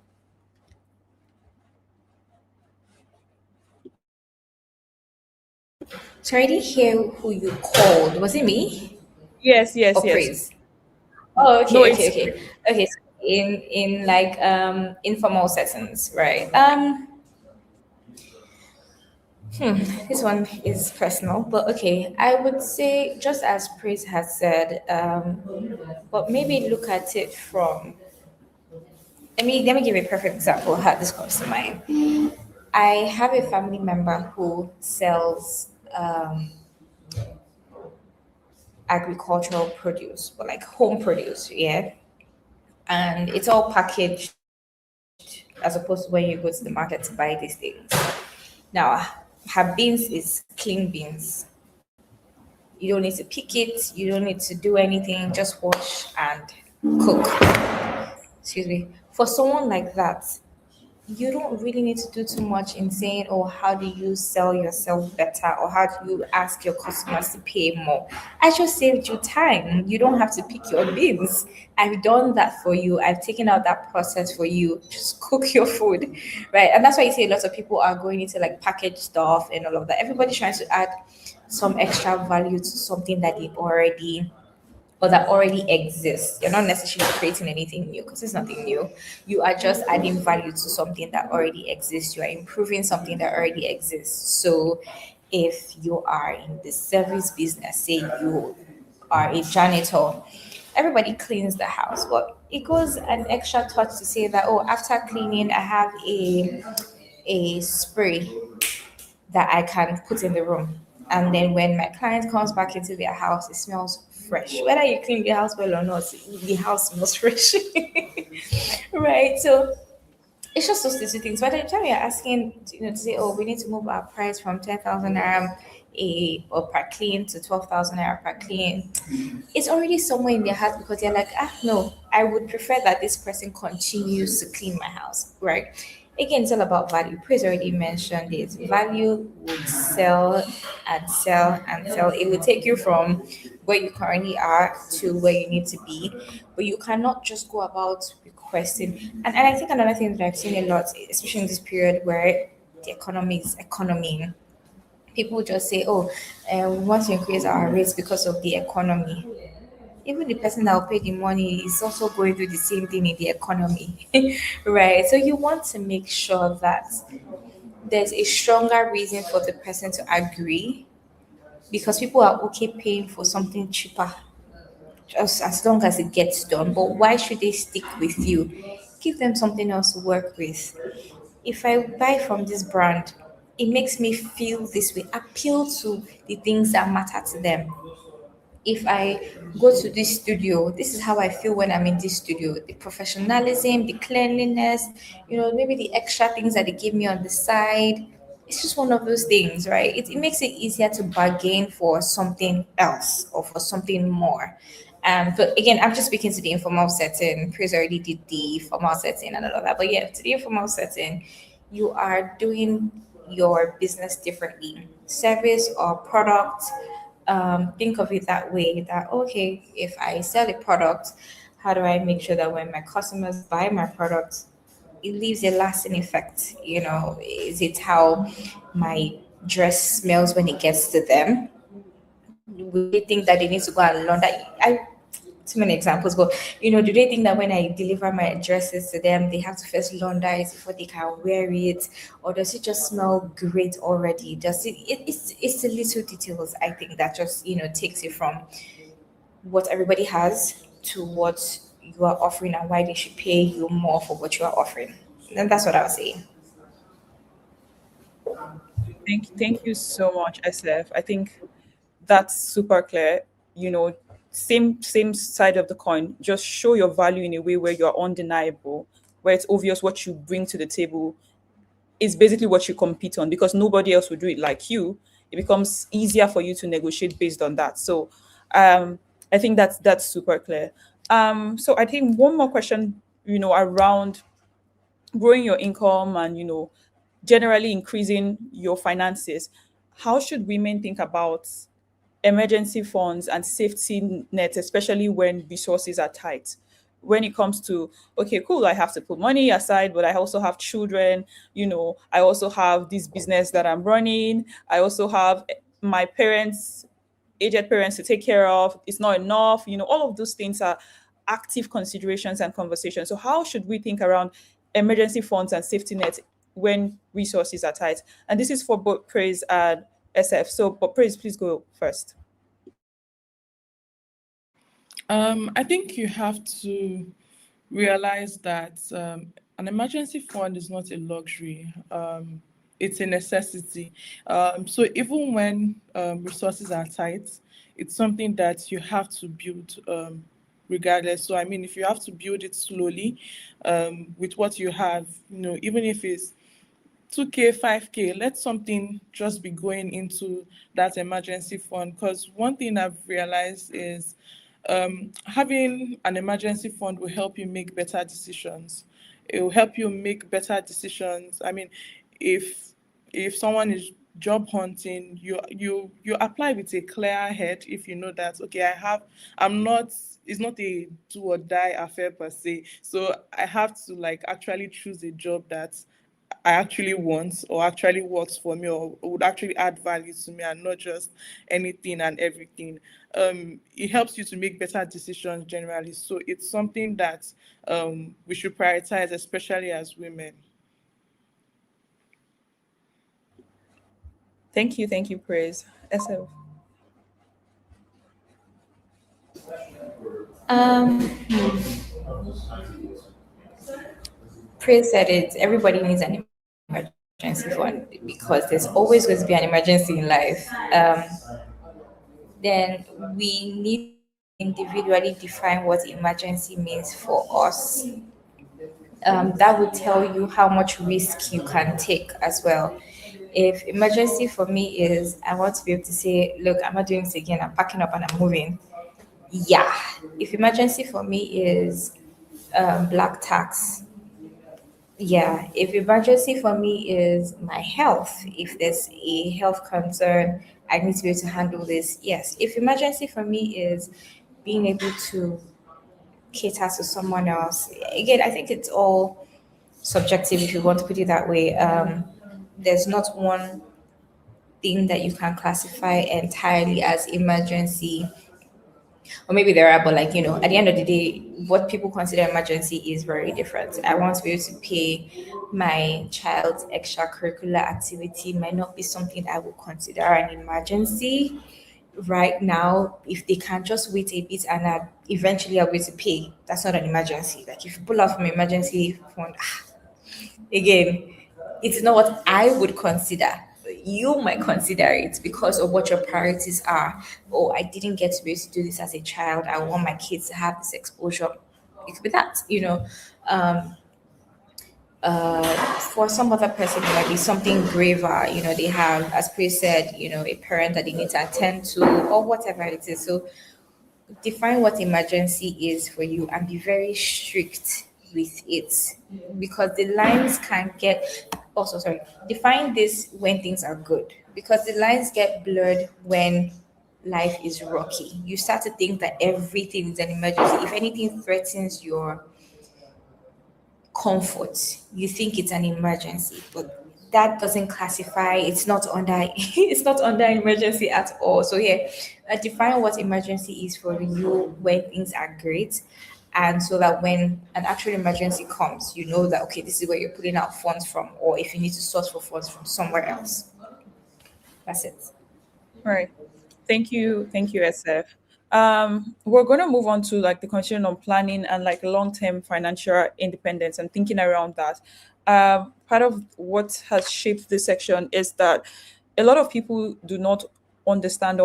So I didn't hear who you called. Was it me Yes, yes, or yes. Praise? Oh, No, okay, okay, it's okay, okay. So in like informal settings, right? This one is personal, but okay. I would say, just as Praise has said, but maybe look at it from. Let me give a perfect example of how this comes to mind. I have a family member who sells agricultural produce, but like home produce, yeah, and it's all packaged as opposed to when you go to the market to buy these things. Now, her beans is clean beans. You don't need to pick it. You don't need to do anything. Just wash and cook. Excuse me. For someone like that, you don't really need to do too much in saying, oh, how do you sell yourself better, or how do you ask your customers to pay more? I just saved you time. You don't have to pick your beans. I've done that for you. I've taken out that process for you. Just cook your food, right? And that's why you see a lot of people are going into like packaged stuff and all of that. Everybody's trying to add some extra value to something that they already or that already exists. You're not necessarily creating anything new because it's nothing new. You are just adding value to something that already exists. You are improving something that already exists. So if you are in the service business, say you are a janitor, everybody cleans the house, but it goes an extra touch to say that, oh, after cleaning, I have a spray that I can put in the room. And then when my client comes back into their house, it smells fresh. Whether you clean the house well or not, the house smells fresh. Right? So it's just those little things. By the time you're asking, to say, oh, we need to move our price from 10,000 naira or per clean to 12,000 naira per clean, it's already somewhere in their heart because they're like, no, I would prefer that this person continues to clean my house, right? Again, it's all about value. Praise already mentioned it. Value would sell and sell and sell. It will take you from where you currently are to where you need to be, but you cannot just go about requesting. And I think another thing that I've seen a lot, especially in this period where the economy is economy, people just say, oh, we want to increase our rates because of the economy. Even the person that will pay the money is also going through the same thing in the economy, right? So you want to make sure that there's a stronger reason for the person to agree because people are okay paying for something cheaper just as long as it gets done. But why should they stick with you? Give them something else to work with. If I buy from this brand, it makes me feel this way, appeal to the things that matter to them. If I go to this studio, this is how I feel when I'm in this studio. The professionalism, the cleanliness, maybe the extra things that they give me on the side. It's just one of those things, right? It makes it easier to bargain for something else or for something more. But again, I'm just speaking to the informal setting. Chris already did the formal setting and all of that. But yeah, to the informal setting, you are doing your business differently. Service or product, think of it that way that okay, if I sell a product, how do I make sure that when my customers buy my product, it leaves a lasting effect? Is it how my dress smells when it gets to them? Will they think that they need to go and launder? I too many examples, but do they think that when I deliver my dresses to them, they have to first launder it before they can wear it, or does it just smell great already? Does it's the little details I think that just takes it from what everybody has to what you are offering and why they should pay you more for what you are offering. And that's what I was saying. Thank you so much, SF. I think that's super clear. You know, same side of the coin. Just show your value in a way where you're undeniable, where it's obvious what you bring to the table is basically what you compete on because nobody else will do it like you. It becomes easier for you to negotiate based on that. So I think that's super clear. So I think one more question, around growing your income and generally increasing your finances. How should women think about emergency funds and safety nets, especially when resources are tight? When it comes to, okay, cool, I have to put money aside, but I also have children, I also have this business that I'm running, I also have my parents, aged parents to take care of. It's not enough. All of those things are active considerations and conversations. So how should we think around emergency funds and safety nets when resources are tight? And this is for both Praise and SF. So, but Praise, please go first. I think you have to realize that an emergency fund is not a luxury. It's a necessity. So even when resources are tight, it's something that you have to build regardless. So I mean, if you have to build it slowly with what you have, even if it's 2K, 5K, let something just be going into that emergency fund. Because one thing I've realized is having an emergency fund will help you make better decisions. It will help you make better decisions. I mean, if someone is job hunting, you apply with a clear head. If you know that, okay, I'm not, it's not a do or die affair per se, so I have to like actually choose a job that I actually want or actually works for me or would actually add value to me, and not just anything and everything. It helps you to make better decisions generally. So it's something that we should prioritize, especially as women. Thank you, Praise. SF. Praise said it. Everybody needs an emergency fund because there's always going to be an emergency in life. Then we need to individually define what emergency means for us. That would tell you how much risk you can take as well. If emergency for me is I want to be able to say, look, I'm not doing this again, I'm packing up and I'm moving. Yeah. If emergency for me is black tax, yeah. If emergency for me is my health, if there's a health concern, I need to be able to handle this. Yes. If emergency for me is being able to cater to someone else, again, I think it's all subjective if you want to put it that way. There's not one thing that you can classify entirely as emergency, or maybe there are, but like, at the end of the day, what people consider emergency is very different. I want to be able to pay my child's extracurricular activity might not be something I would consider an emergency right now. If they can just wait a bit and eventually I'll be able to pay, that's not an emergency. Like if you pull out from emergency fund, again, it's not what I would consider. You might consider it because of what your priorities are. Oh, I didn't get to be able to do this as a child. I want my kids to have this exposure. It could be that. Um, for some other person, it might be something graver. They have, as Pri said, a parent that they need to attend to or whatever it is. So define what emergency is for you and be very strict with it, because the lines can get, also sorry, define this when things are good, because the lines get blurred when life is rocky. You start to think that everything is an emergency. If anything threatens your comfort, you think it's an emergency, but that doesn't classify. It's not under. It's not under emergency at all. So yeah, define what emergency is for you when things are great, and so that when an actual emergency comes, you know that okay, this is where you're pulling out funds from, or if you need to source for funds from somewhere else. That's it. Right. Thank you, SF. We're going to move on to like the conversation on planning and like long-term financial independence and thinking around that. Part of what has shaped this section is that a lot of people do not understand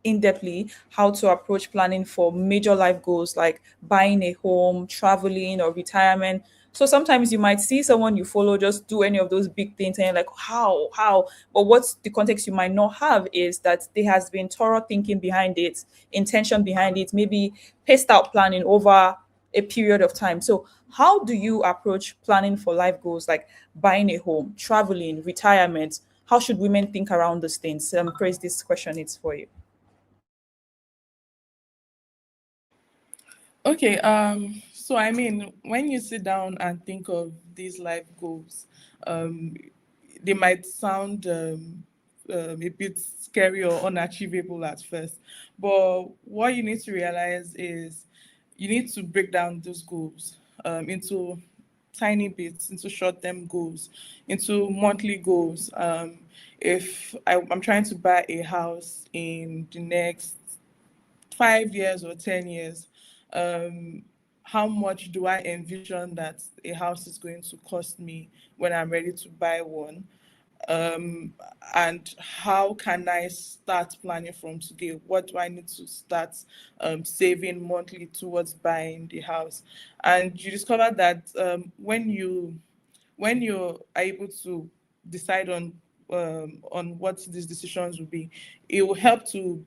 in-depthly how to approach planning for major life goals like buying a home, traveling, or retirement. So sometimes you might see someone you follow just do any of those big things and you're like, how? But what's the context you might not have is that there has been thorough thinking behind it, intention behind it, maybe paced out planning over a period of time. So how do you approach planning for life goals like buying a home, traveling, retirement? How should women think around these things? Chris, this question is for you. Okay, so I mean, when you sit down and think of these life goals, um, they might sound a bit scary or unachievable at first. But what you need to realize is you need to break down those goals into tiny bits, into short-term goals, into monthly goals. If I'm trying to buy a house in the next 5 years or 10 years, um, how much do I envision that a house is going to cost me when I'm ready to buy one? Um, and how can I start planning from today? What do I need to start saving monthly towards buying the house? And you discover that when you are able to decide on what these decisions will be, it will help to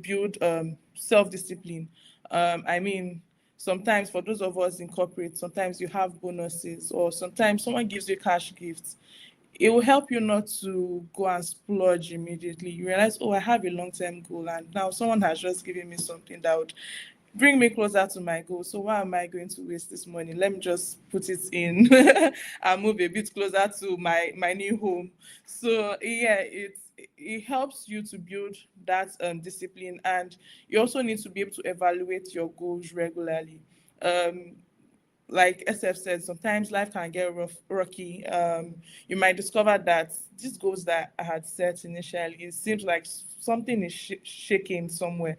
build self discipline. I mean, Sometimes for those of us in corporate, sometimes you have bonuses, or sometimes someone gives you cash gifts. It will help you not to go and splurge immediately. You realize, oh, I have a long-term goal, and now someone has just given me something that would bring me closer to my goal. So why am I going to waste this money? Let me just put it in and move a bit closer to my new home. So yeah, it helps you to build that discipline, and you also need to be able to evaluate your goals regularly. Um, like SF said, sometimes life can get rocky. You might discover that these goals that I had set initially, it seems like something is shaking somewhere.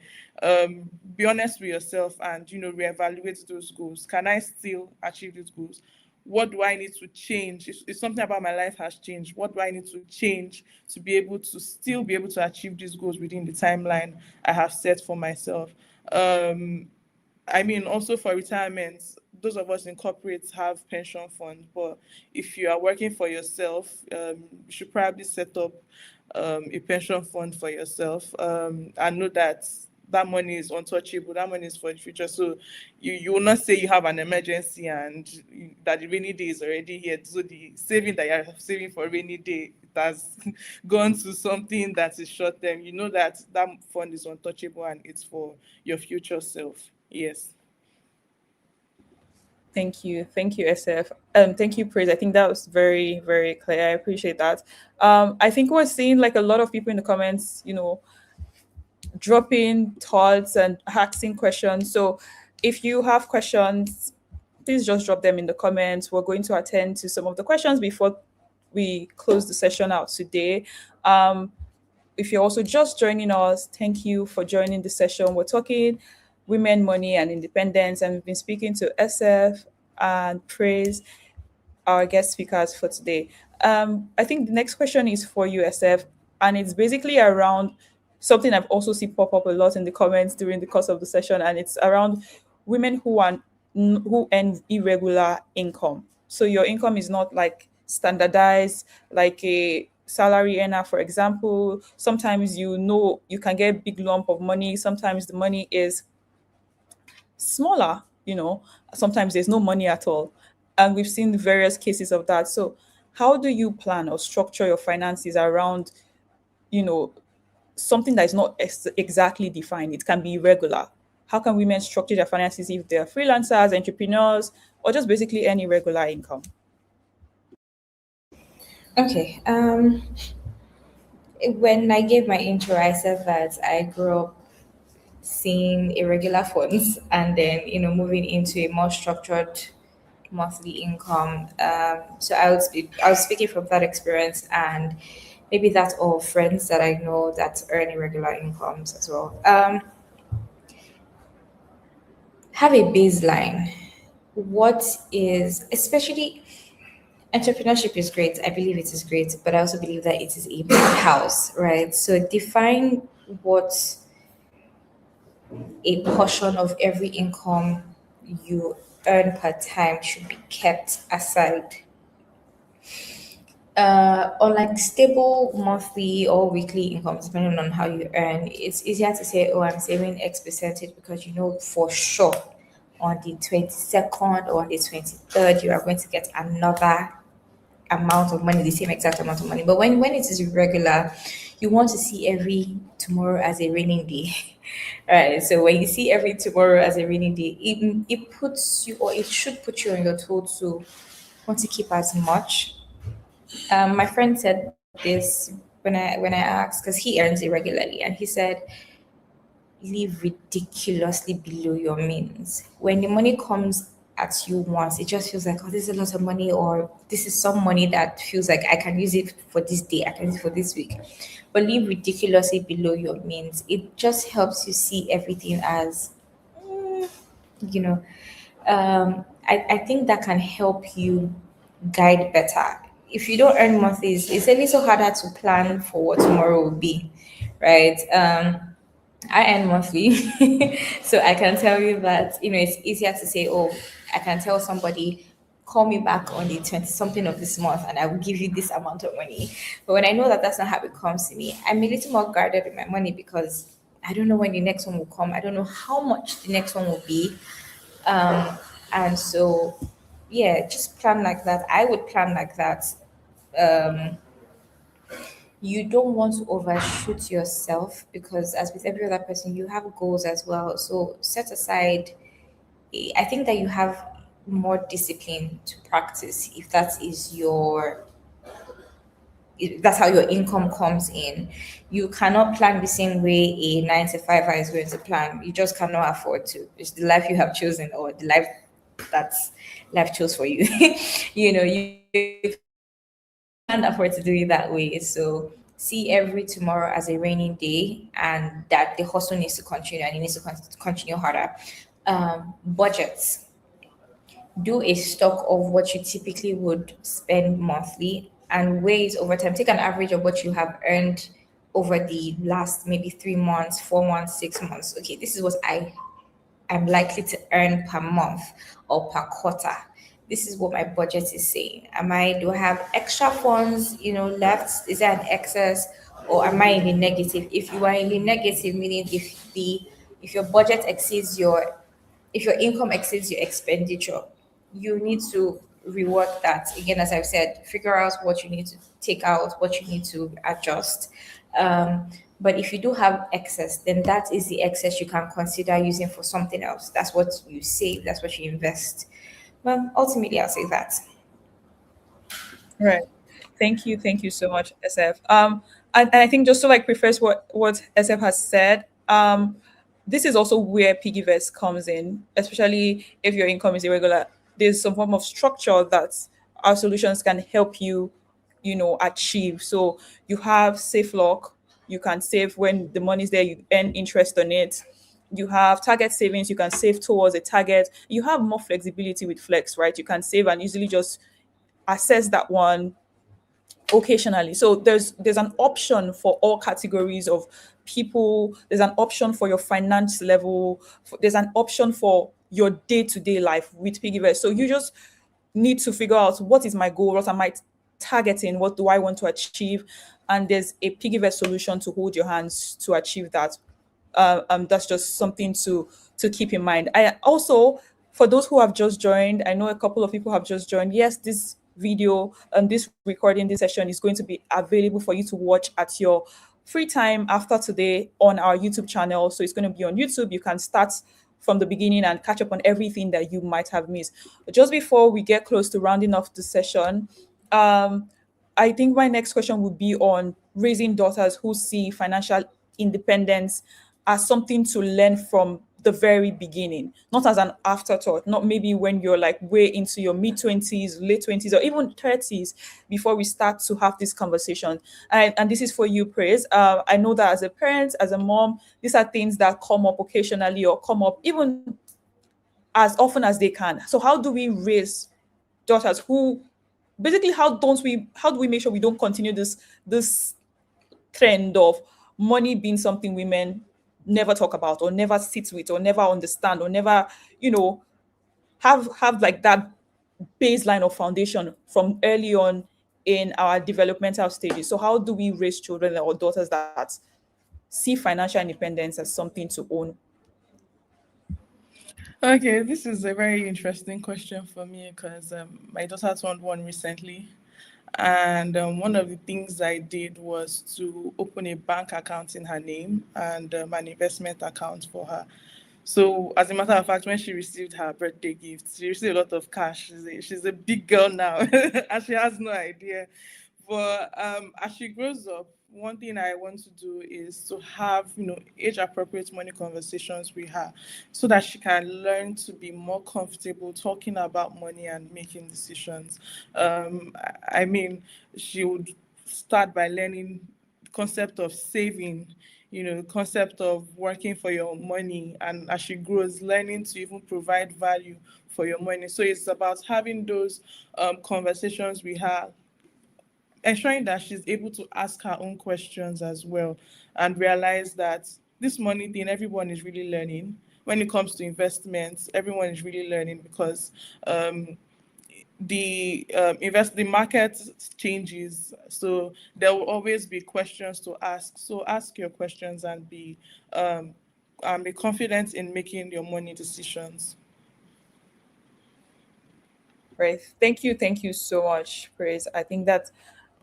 Be honest with yourself and reevaluate those goals. Can I still achieve these goals? What do I need to change? If something about my life has changed, what do I need to change to be able to still be able to achieve these goals within the timeline I have set for myself? Um, I mean, also for retirement, those of us in corporates have pension funds, but if you are working for yourself, you should probably set up a pension fund for yourself, and know that that money is untouchable. That money is for the future. So you will not say you have an emergency and that the rainy day is already here. So the saving that you're saving for rainy day, it has gone to something that is short term. You know that that fund is untouchable and it's for your future self. Yes. Thank you, SF. Thank you, Praise. I think that was very, very clear. I appreciate that. I think we're seeing like a lot of people in the comments, dropping thoughts and asking questions. So, if you have questions, please just drop them in the comments. We're going to attend to some of the questions before we close the session out today. Um, if you're also just joining us, thank you for joining the session. We're talking women, money, and independence, and we've been speaking to SF and Praise, our guest speakers for today. I think the next question is for you, SF, and it's basically around something I've also seen pop up a lot in the comments during the course of the session, and it's around women who earn irregular income. So your income is not like standardized, like a salary earner, for example. Sometimes you can get a big lump of money. Sometimes the money is smaller. Sometimes there's no money at all, and we've seen various cases of that. So how do you plan or structure your finances around you know something that is not exactly defined? It can be irregular. How can women structure their finances if they're freelancers, entrepreneurs, or just basically any regular income? Okay. When I gave my intro, I said that I grew up seeing irregular funds and then moving into a more structured monthly income. So I was speaking from that experience, and maybe that of friends that I know that earn irregular incomes as well. Have a baseline. What is, especially, entrepreneurship is great. I believe it is great, but I also believe that it is a big house, right? So define what a portion of every income you earn per time should be kept aside. Unlike stable monthly or weekly income, depending on how you earn, it's easier to say, "Oh, I'm saving X percentage," because you know for sure on the 22nd or on the 23rd you are going to get another amount of money, the same exact amount of money. But when it is irregular, you want to see every tomorrow as a raining day. Right. So when you see every tomorrow as a raining day, it puts you, or it should put you on your toe to want to keep as much. My friend said this when I asked, because he earns irregularly, and he said live ridiculously below your means. When the money comes at you once, it just feels like, oh, this is a lot of money, or this is some money that feels like I can use it for this day, I can use it for this week. But live ridiculously below your means. It just helps you see everything as, you know, I think that can help you guide better. If you don't earn monthly, it's a little harder to plan for what tomorrow will be, right? I earn monthly, so I can tell you that it's easier to say, oh, I can tell somebody, call me back on the 20 something of this month, and I will give you this amount of money. But when I know that that's not how it comes to me, I'm a little more guarded with my money because I don't know when the next one will come. I don't know how much the next one will be. Um, and so, yeah, just plan like that. I would plan like that. Um, you don't want to overshoot yourself because, as with every other person, you have goals as well. So set aside. I think that you have more discipline to practice if that is your if that's how your income comes in. You cannot plan the same way a 9 to 5 is going to plan. You just cannot afford to. It's the life you have chosen or the life that's life chose for you. You can't afford to do it that way. So see every tomorrow as a raining day, and that the hustle needs to continue and it needs to continue harder. Budgets, do a stock of what you typically would spend monthly and weigh it over time. Take an average of what you have earned over the last maybe 3 months, 4 months, 6 months. Okay, this is what I'm likely to earn per month or per quarter. This is what my budget is saying. Do I have extra funds, left? Is there an excess? Or am I in the negative? If you are in the negative, meaning if your budget exceeds your if your income exceeds your expenditure, you need to rework that. Again, as I've said, figure out what you need to take out, what you need to adjust. But if you do have excess, then that is the excess you can consider using for something else. That's what you save, that's what you invest. Well, ultimately, I'll say that. Right. Thank you so much, SF. And I think just to like preface what SF has said, this is also where PiggyVest comes in, especially if your income is irregular. There's some form of structure that our solutions can help you, achieve. So you have safe lock, you can save when the money's there, you earn interest on it. You have target savings, you can save towards a target. You have more flexibility with flex, right? You can save and easily just assess that one occasionally. So there's an option for all categories of people. There's an option for your finance level. There's an option for your day-to-day life with PiggyVest. So you just need to figure out what is my goal, what am I targeting, what do I want to achieve, and there's a PiggyVest solution to hold your hands to achieve that. That's just something to keep in mind. I also, for those who have just joined, I know a couple of people have just joined. Yes, this video and this recording, this session is going to be available for you to watch at your free time after today on our YouTube channel. So it's going to be on YouTube. You can start from the beginning and catch up on everything that you might have missed. Just before we get close to rounding off the session, um, I think my next question would be on raising daughters who see financial independence as something to learn from the very beginning, not as an afterthought, not maybe when you're like way into your mid 20s, late 20s, or even 30s before we start to have this conversation. And this is for you, Praise. I know that as a parent, as a mom, these are things that come up occasionally or come up even as often as they can. So, how do we raise daughters who basically how do we make sure we don't continue this trend of money being something women never talk about or never sit with or never understand or never you know have like that baseline of foundation from early on in our developmental stages. So how do we raise children or daughters that see financial independence as something to own? Okay, this is a very interesting question for me because my daughter turned one recently. And one of the things I did was to open a bank account in her name and an investment account for her. So, as a matter of fact, when she received her birthday gift, she received a lot of cash. She's a big girl now, and she has no idea. But as she grows up, one thing I want to do is to have, age appropriate money conversations with her so that she can learn to be more comfortable talking about money and making decisions. I mean, she would start by learning the concept of saving, the concept of working for your money, and as she grows, learning to even provide value for your money. So it's about having those conversations with her, ensuring that she's able to ask her own questions as well, and realize that this money thing, everyone is really learning. When it comes to investments, everyone is really learning because the market changes, so there will always be questions to ask. So ask your questions and be confident in making your money decisions. Right. Thank you so much, Praise. I think that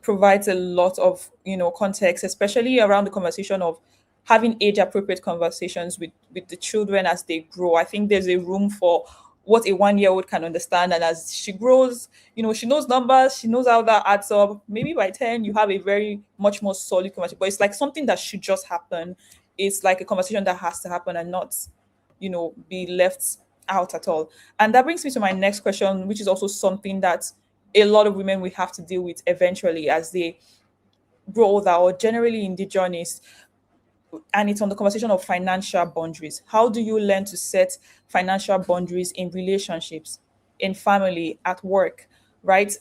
provides a lot of, context, especially around the conversation of having age appropriate conversations with the children as they grow. I think there's a room for what a 1 year old can understand, and as she grows, she knows numbers, she knows how that adds up. Maybe by 10 you have a very much more solid conversation, but it's like something that should just happen. It's like a conversation that has to happen and not be left out at all. And that brings me to my next question, which is also something that a lot of women will have to deal with eventually as they grow older, or generally in the journeys. And it's on the conversation of financial boundaries. How do you learn to set financial boundaries in relationships, in family, at work, right?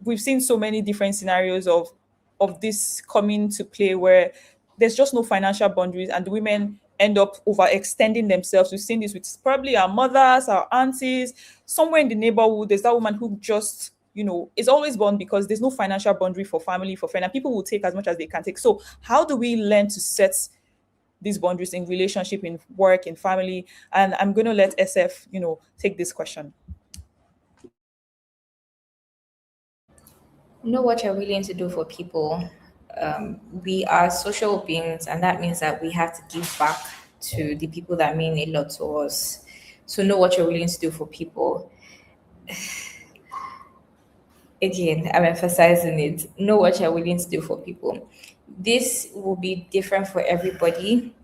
We've seen so many different scenarios of this coming to play where there's just no financial boundaries and the women end up overextending themselves. We've seen this with probably our mothers, our aunties, somewhere in the neighborhood. There's that woman who just is always born because there's no financial boundary for family, for friend, and people will take as much as they can take. So how do we learn to set these boundaries in relationship, in work, in family? And I'm going to let SF take this question. Know what you're willing to do for people. We are social beings, and that means that we have to give back to the people that mean a lot to us. So know what you're willing to do for people. Again, I'm emphasizing it. Know what you're willing to do for people. This will be different for everybody,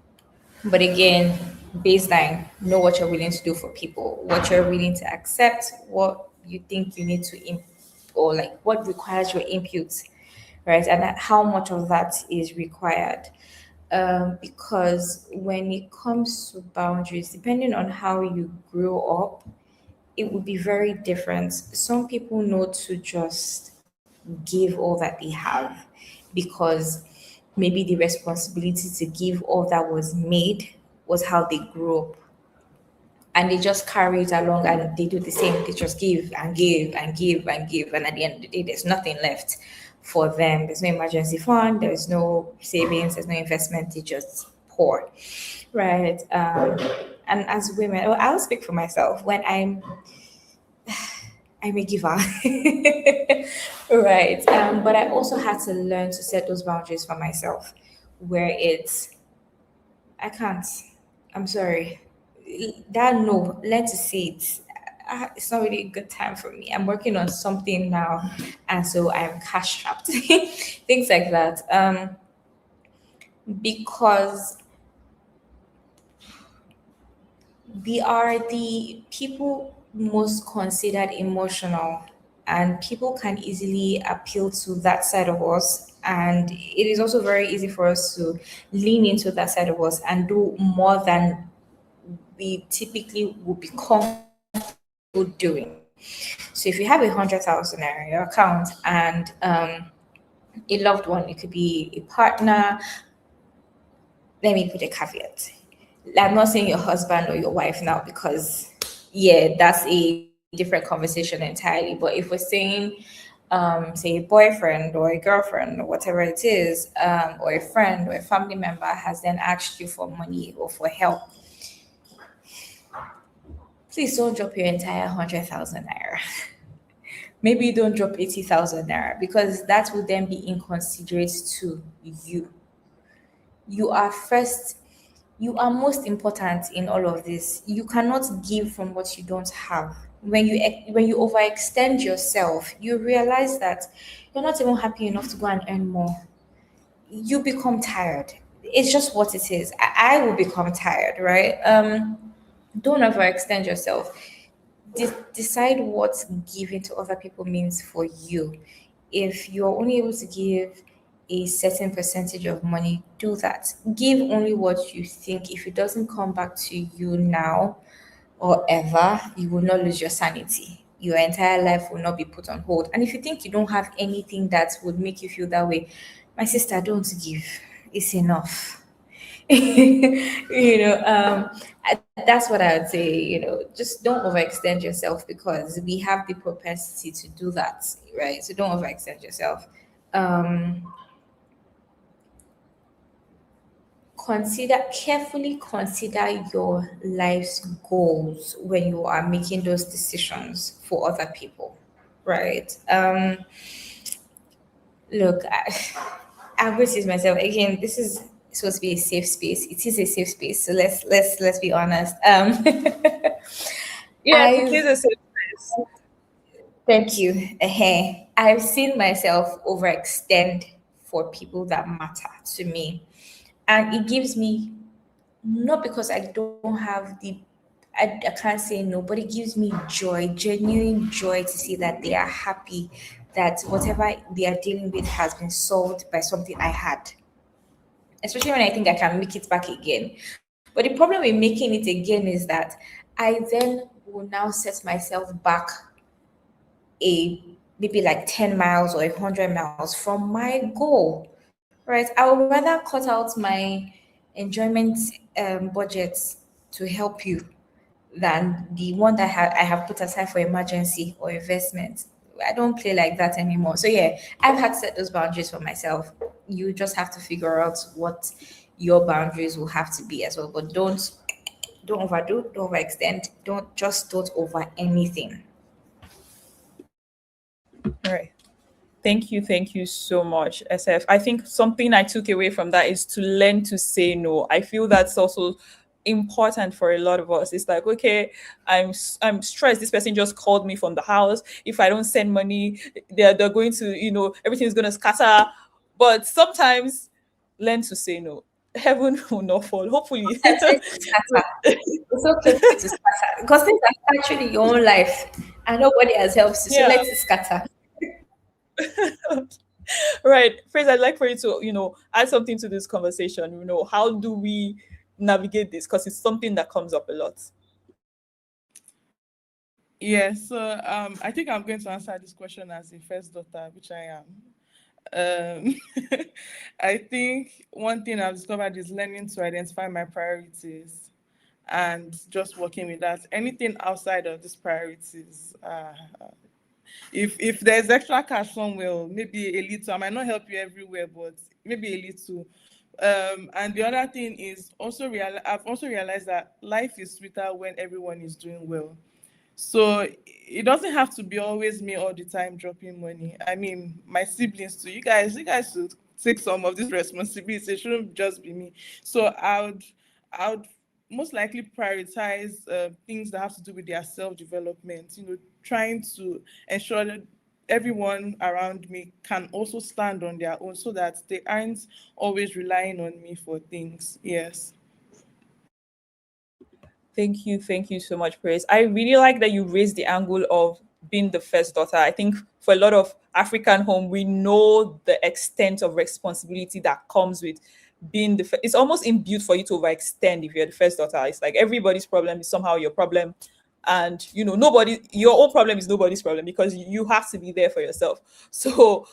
but again, baseline, know what you're willing to do for people, what you're willing to accept, what you think you need to or like what requires your input, right? And how much of that is required. Because when it comes to boundaries, depending on how you grew up, it would be very different. Some people know to just give all that they have because maybe the responsibility to give all that was made was how they grew up. And they just carry it along and they do the same. They just give and give and give and give. And at the end of the day, there's nothing left for them. There's no emergency fund, there's no savings, there's no investment. They just pour. Right. And as women, well, I'll speak for myself. When I'm a giver. Right. But I also had to learn to set those boundaries for myself where I can't. I'm sorry. That no, learn to say it. It's not really a good time for me. I'm working on something now, and so I'm cash strapped. Things like that. Because we are the people most considered emotional, and people can easily appeal to that side of us. And it is also very easy for us to lean into that side of us and do more than we typically would be comfortable doing. So if you have 100,000 in your account and a loved one, it could be a partner. Let me put a caveat. I'm not saying your husband or your wife now because, yeah, that's a different conversation entirely. But if we're saying, say, a boyfriend or a girlfriend or whatever it is, or a friend or a family member has then asked you for money or for help, please don't drop your entire 100,000 naira. Maybe don't drop 80,000 naira because that would then be inconsiderate to you. You are first, you are most important in all of this. You cannot give from what you don't have. When you overextend yourself, you realize that you're not even happy enough to go and earn more. You become tired. It's just what it is. I will become tired, right? Don't overextend yourself. Decide what giving to other people means for you. If you're only able to give a certain percentage of money, do that. Give only what you think. If it doesn't come back to you now or ever, you will not lose your sanity. Your entire life will not be put on hold. And if you think you don't have anything that would make you feel that way, my sister, don't give. It's enough. That's what I would say. Just don't overextend yourself because we have the propensity to do that, right? So don't overextend yourself. um carefully consider your life's goals when you are making those decisions for other people, right? Look, I'm going to use myself again. This is supposed to be a safe space. It is a safe space, so let's be honest. Yes, it is I've a safe space. Thank you. I've seen myself overextend for people that matter to me, and it gives me, not because I don't have I can't say no, but it gives me joy, genuine joy to see that they are happy, that whatever they are dealing with has been solved by something I had, especially when I think I can make it back again. But the problem with making it again is that I then will now set myself back a maybe like 10 miles or 100 miles from my goal, right? I would rather cut out my enjoyment budgets to help you than the one that I have put aside for emergency or investment. I don't play like that anymore. So yeah, I've had to set those boundaries for myself. You just have to figure out what your boundaries will have to be as well. But don't overdo, don't overextend, don't over anything. All right. Thank you so much, SF. I think something I took away from that is to learn to say no. I feel that's also important for a lot of us. It's like, okay, I'm stressed. This person just called me from the house. If I don't send money, they're going to, everything's gonna scatter. But sometimes learn to say no. Heaven will not fall. Hopefully. Sometimes let it scatter. It's okay for it to scatter because things are scattering in your own life and nobody has helped you. So Yeah. let it scatter. Right. Praise, I'd like for you to, add something to this conversation. How do we navigate this? Because it's something that comes up a lot. Yeah, so I think I'm going to answer this question as a first daughter, which I am. I think one thing I've discovered is learning to identify my priorities and just working with that. Anything outside of these priorities, if there's extra cash somewhere, maybe a little, I might not help you everywhere, but maybe a little. And the other thing is I've also realized that life is sweeter when everyone is doing well. So it doesn't have to be always me all the time dropping money. I mean, my siblings too. You guys should take some of this responsibility. It shouldn't just be me. So I would most likely prioritize things that have to do with their self-development. Trying to ensure that everyone around me can also stand on their own, so that they aren't always relying on me for things. Yes. Thank you so much, Praise. I really like that you raised the angle of being the first daughter. I think for a lot of African home, we know the extent of responsibility that comes with being the. It's almost imbued for you to overextend if you're the first daughter. It's like everybody's problem is somehow your problem, and your own problem is nobody's problem because you have to be there for yourself. So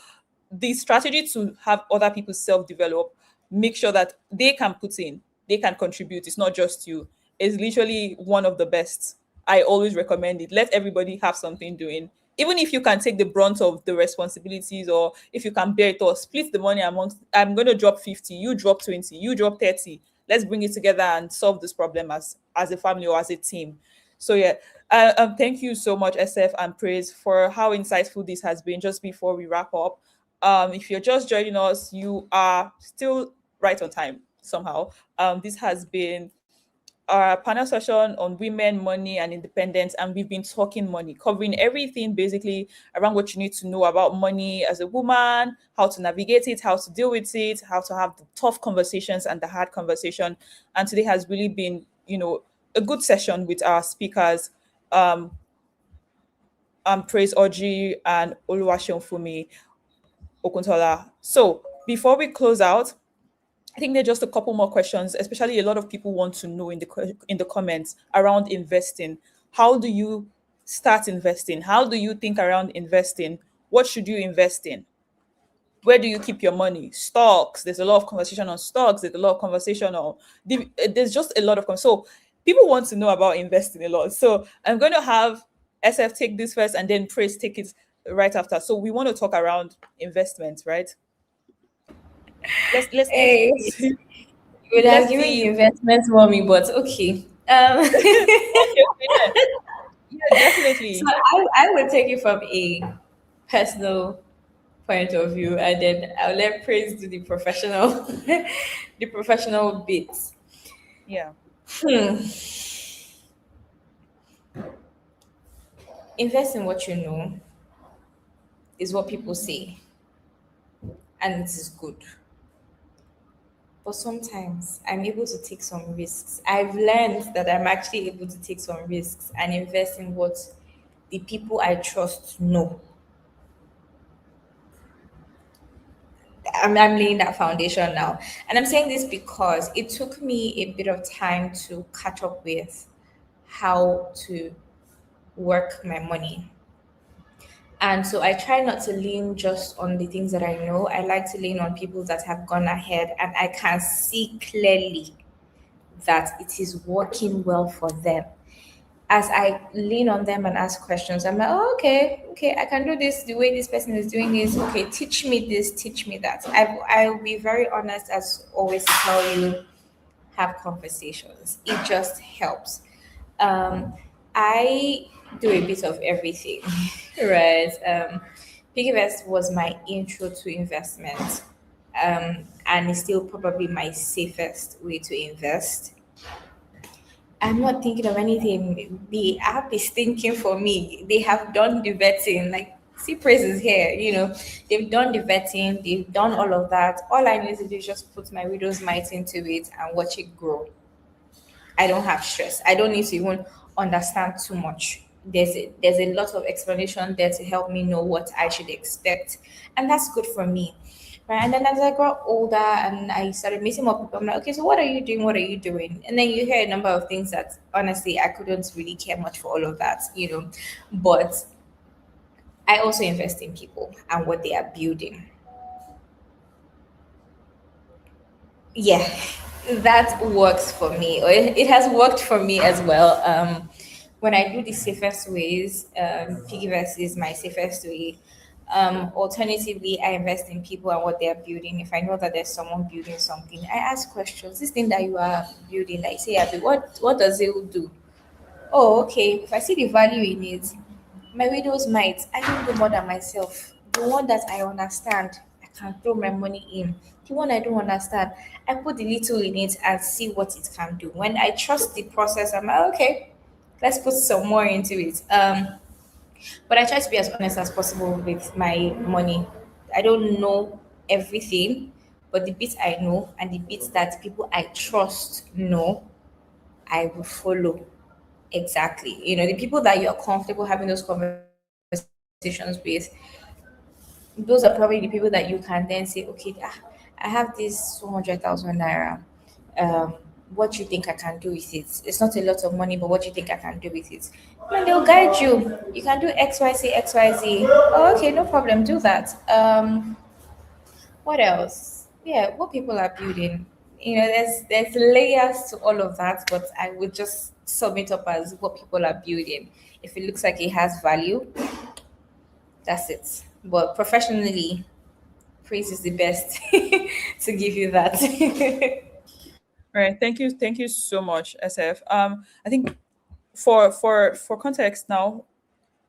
the strategy to have other people self-develop, make sure that they can put in, they can contribute, it's not just you, is literally one of the best. I always recommend it. Let everybody have something doing, even if you can take the brunt of the responsibilities, or if you can bear it, or split the money amongst, I'm going to drop 50, you drop 20, you drop 30, let's bring it together and solve this problem as a family or as a team. So yeah, thank you so much, SF and Praise, for how insightful this has been. Just before we wrap up, if you're just joining us, you are still right on time somehow. This has been our panel session on women, money, and independence, and we've been talking money, covering everything basically around what you need to know about money as a woman, how to navigate it, how to deal with it, how to have the tough conversations and the hard conversation. And today has really been, a good session with our speakers, um, Praise Orji and Oluwaseunfunmi Okuntola. So before we close out, I think there are just a couple more questions, especially a lot of people want to know in the comments around investing. How do you start investing? How do you think around investing? What should you invest in? Where do you keep your money? Stocks. There's a lot of conversation on stocks. There's a lot of conversation on. There's just a lot of. So people want to know about investing a lot. So I'm going to have SF take this first, and then Praise take it right after. So we want to talk around investment, right? Let's Hey, see. would have Let's given the see. investment mommy, but okay. Okay, okay, yeah, yeah, So definitely. I would take it from a personal point of view, and then I'll let Praise do the professional, the professional bits. Yeah. Hmm. Invest in what you know is what people say, and it is good. But sometimes I'm able to take some risks. I've learned that I'm actually able to take some risks and invest in what the people I trust know. I'm laying that foundation now. And I'm saying this because it took me a bit of time to catch up with how to work my money. And so I try not to lean just on the things that I know. I like to lean on people that have gone ahead and I can see clearly that it is working well for them. As I lean on them and ask questions, I'm like, oh, okay, okay, I can do this the way this person is doing this. Okay, teach me this, teach me that. I'll be very honest, as always, to tell you, have conversations. It just helps. Um, I do a bit of everything, right? PiggyVest was my intro to investment, and it's still probably my safest way to invest. I'm not thinking of anything. The app is thinking for me. They have done the vetting. Like, see, praise is here. They've done the vetting. They've done all of that. All I need to do is just put my widow's mite into it and watch it grow. I don't have stress. I don't need to even understand too much. There's a lot of explanation there to help me know what I should expect, and that's good for me. Right. And then as I got older and I started meeting more people, I'm like, okay, so what are you doing? What are you doing? And then you hear a number of things that honestly I couldn't really care much for all of that. But I also invest in people and what they are building. Yeah, that works for me, or it has worked for me as well. When I do the safest ways, PiggyVest is my safest way. Alternatively, I invest in people and what they are building. If I know that there's someone building something, I ask questions. This thing that you are building, like say, Abi, what does it do? Oh, okay. If I see the value in it, my widows might. I don't do more than myself. The one that I understand, I can throw my money in. The one I don't understand, I put the little in it and see what it can do. When I trust the process, I'm like, okay, let's put some more into it. But I try to be as honest as possible with my money. I don't know everything, but the bits I know and the bits that people I trust know, I will follow. Exactly. The people that you're comfortable having those conversations with, those are probably the people that you can then say, okay, I have this 200,000 naira. Um, what do you think I can do with it? It's not a lot of money, but what do you think I can do with it? And they'll guide you. You can do X, Y, Z, X, Y, Z. Oh, okay, no problem. Do that. What else? Yeah, what people are building. There's layers to all of that, but I would just sum it up as what people are building. If it looks like it has value, that's it. But professionally, praise is the best to give you that. All right. Thank you so much, SF. I think for context now,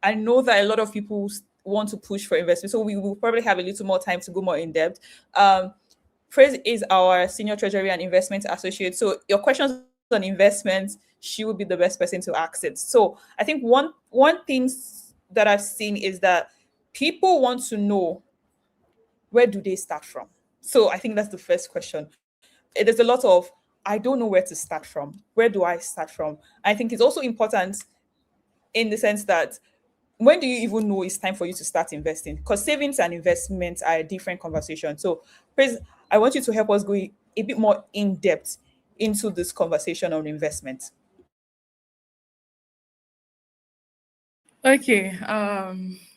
I know that a lot of people want to push for investment, so we will probably have a little more time to go more in depth. Praise is our senior treasury and investment associate. So your questions on investments, she would be the best person to ask it. So I think one thing that I've seen is that people want to know, where do they start from? So I think that's the first question. There's a lot of, I don't know where to start from. Where do I start from? I think it's also important in the sense that, when do you even know it's time for you to start investing? Because savings and investments are a different conversation. So, Praise, I want you to help us go a bit more in depth into this conversation on investment. Okay,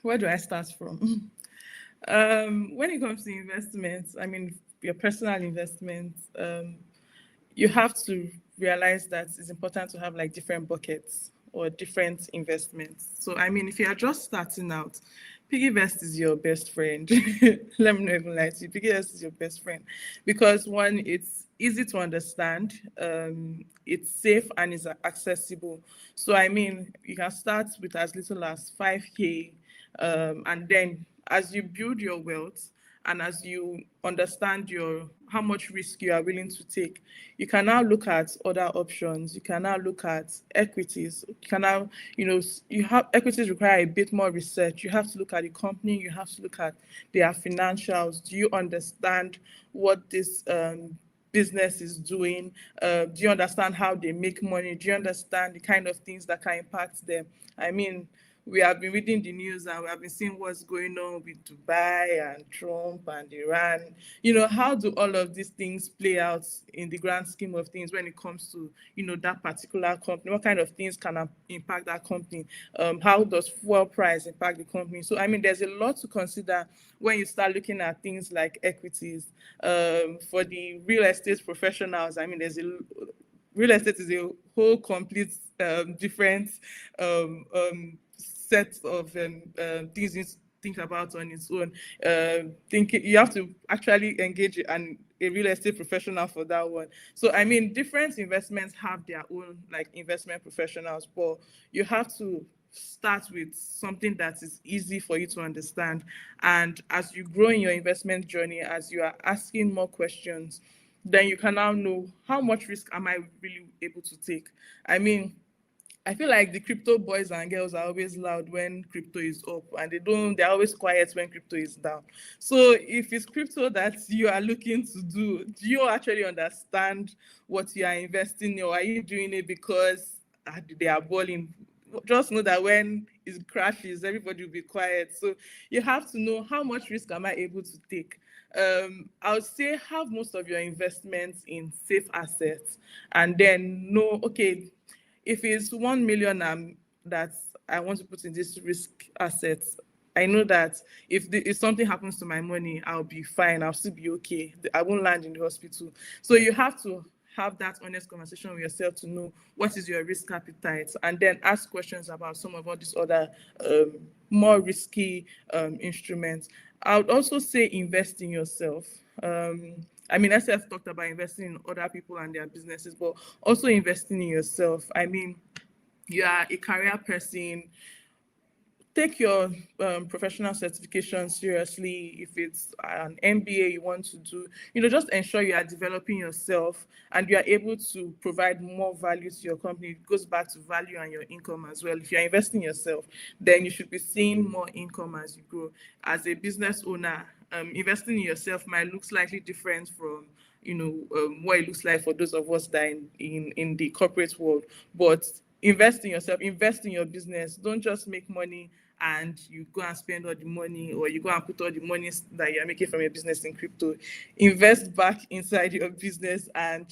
where do I start from? When it comes to investments, I mean, your personal investments, you have to realize that it's important to have like different buckets or different investments. So, I mean, if you are just starting out, PiggyVest is your best friend. Let me not even lie to you. PiggyVest is your best friend because one, it's easy to understand, it's safe, and it's accessible. So I mean, you can start with as little as 5K, and then as you build your wealth and as you understand your how much risk you are willing to take, you can now look at other options. You can now look at equities. You can now, you have equities require a bit more research. You have to look at the company. You have to look at their financials. Do you understand what this business is doing? Do you understand how they make money? Do you understand the kind of things that can impact them? I mean, we have been reading the news and we have been seeing what's going on with Dubai and Trump and Iran. How do all of these things play out in the grand scheme of things when it comes to, that particular company? What kind of things can impact that company? How does fuel price impact the company? So, I mean, there's a lot to consider when you start looking at things like equities. For the real estate professionals, I mean, real estate is a whole complete different set of things you think about on its own. You have to actually engage a real estate professional for that one. So I mean, different investments have their own like investment professionals, but you have to start with something that is easy for you to understand. And as you grow in your investment journey, as you are asking more questions, then you can now know how much risk am I really able to take. I mean, I feel like the crypto boys and girls are always loud when crypto is up, and they're always quiet when crypto is down. So if it's crypto that you are looking to do you actually understand what you are investing in, or are you doing it because they are balling? Just know that when it crashes, everybody will be quiet. So you have to know how much risk am I able to take. I would say have most of your investments in safe assets, and then know, okay, if it's 1 million that I want to put in this risk assets, I know that if something happens to my money, I'll be fine. I'll still be okay. I won't land in the hospital. So you have to have that honest conversation with yourself to know what is your risk appetite, and then ask questions about some of all these other more risky instruments. I would also say invest in yourself. I mean, SF talked about investing in other people and their businesses, but also investing in yourself. I mean, you are a career person, take your professional certification seriously. If it's an MBA you want to do, just ensure you are developing yourself and you are able to provide more value to your company. It goes back to value and your income as well. If you're investing in yourself, then you should be seeing more income as you grow. As a business owner, investing in yourself might look slightly different from what it looks like for those of us that are in the corporate world. But invest in yourself, invest in your business. Don't just make money and you go and spend all the money, or you go and put all the money that you're making from your business in crypto. Invest back inside your business and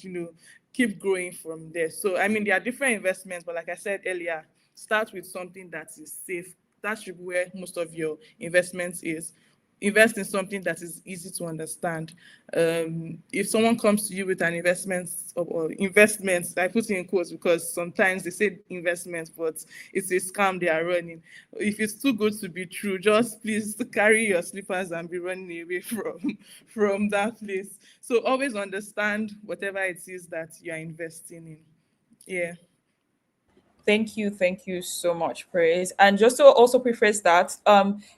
keep growing from there. So I mean, there are different investments, but like I said earlier, start with something that is safe. That should be where most of your investments is. Invest in something that is easy to understand. If someone comes to you with an investment or investments, I put it in quotes because sometimes they say investments, but it's a scam they are running. If it's too good to be true, just please carry your slippers and be running away from that place. So always understand whatever it is that you are investing in. Yeah. Thank you so much, Praise. And just to also preface that,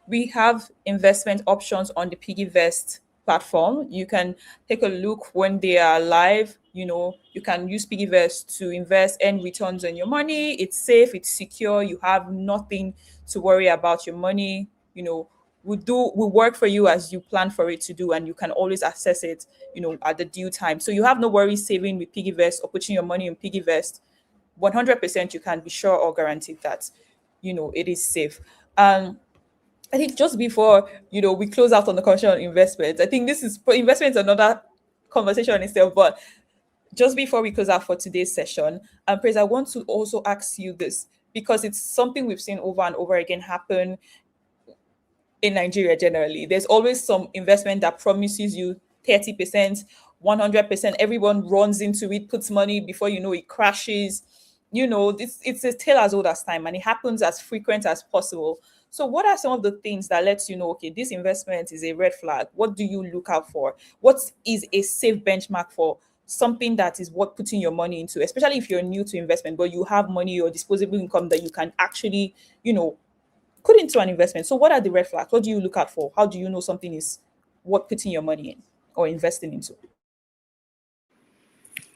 we have investment options on the PiggyVest platform. You can take a look when they are live. You can use PiggyVest to invest and returns on your money. It's safe, it's secure. You have nothing to worry about your money. We work for you as you plan for it to do, and you can always access it, at the due time. So you have no worries saving with PiggyVest or putting your money in PiggyVest. 100% you can be sure or guaranteed that it is safe. I think just before we close out on the conversation on investments, I think this is for investments another conversation in itself, but just before we close out for today's session, Praise, I want to also ask you this, because it's something we've seen over and over again happen in Nigeria generally. There's always some investment that promises you 30%, 100%. Everyone runs into it, puts money, before you know it crashes. It's a tale as old as time, and it happens as frequent as possible. So what are some of the things that lets you know, okay, this investment is a red flag? What do you look out for? What is a safe benchmark for something that is worth putting your money into, especially if you're new to investment, but you have money or disposable income that you can actually, put into an investment. So what are the red flags? What do you look out for? How do you know something is worth putting your money in or investing into?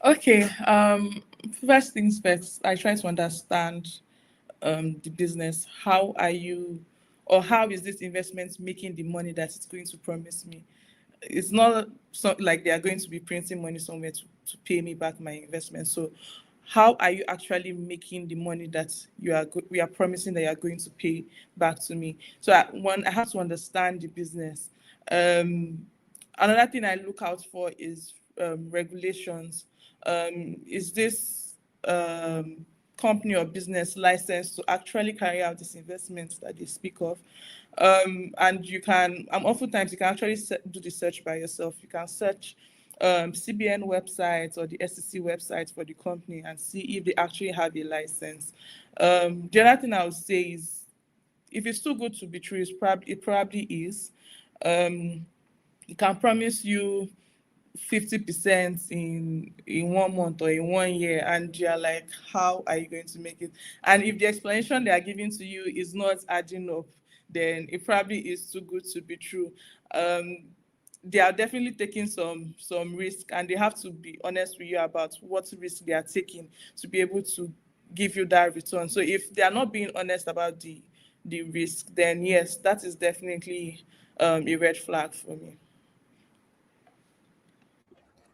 Okay. First things first, I try to understand the business. How are you, or how is this investment making the money that it's going to promise me? It's not like they are going to be printing money somewhere to pay me back my investment. So how are you actually making the money that we are promising that you are going to pay back to me? So I have to understand the business. um Another thing I look out for is regulations. Is this company or business licensed to actually carry out these investments that they speak of? And oftentimes you can actually do the search by yourself. You can search CBN websites or the SEC website for the company and see if they actually have a license. The other thing I would say is, if it's too good to be true, it probably is. Um, it can promise you 50% in 1 month or in 1 year, and you're like, how are you going to make it? And if the explanation they are giving to you is not adding up, then it probably is too good to be true. um they are definitely taking some risk, and they have to be honest with you about what risk they are taking to be able to give you that return. So if they are not being honest about the risk, then yes, that is definitely a red flag for me.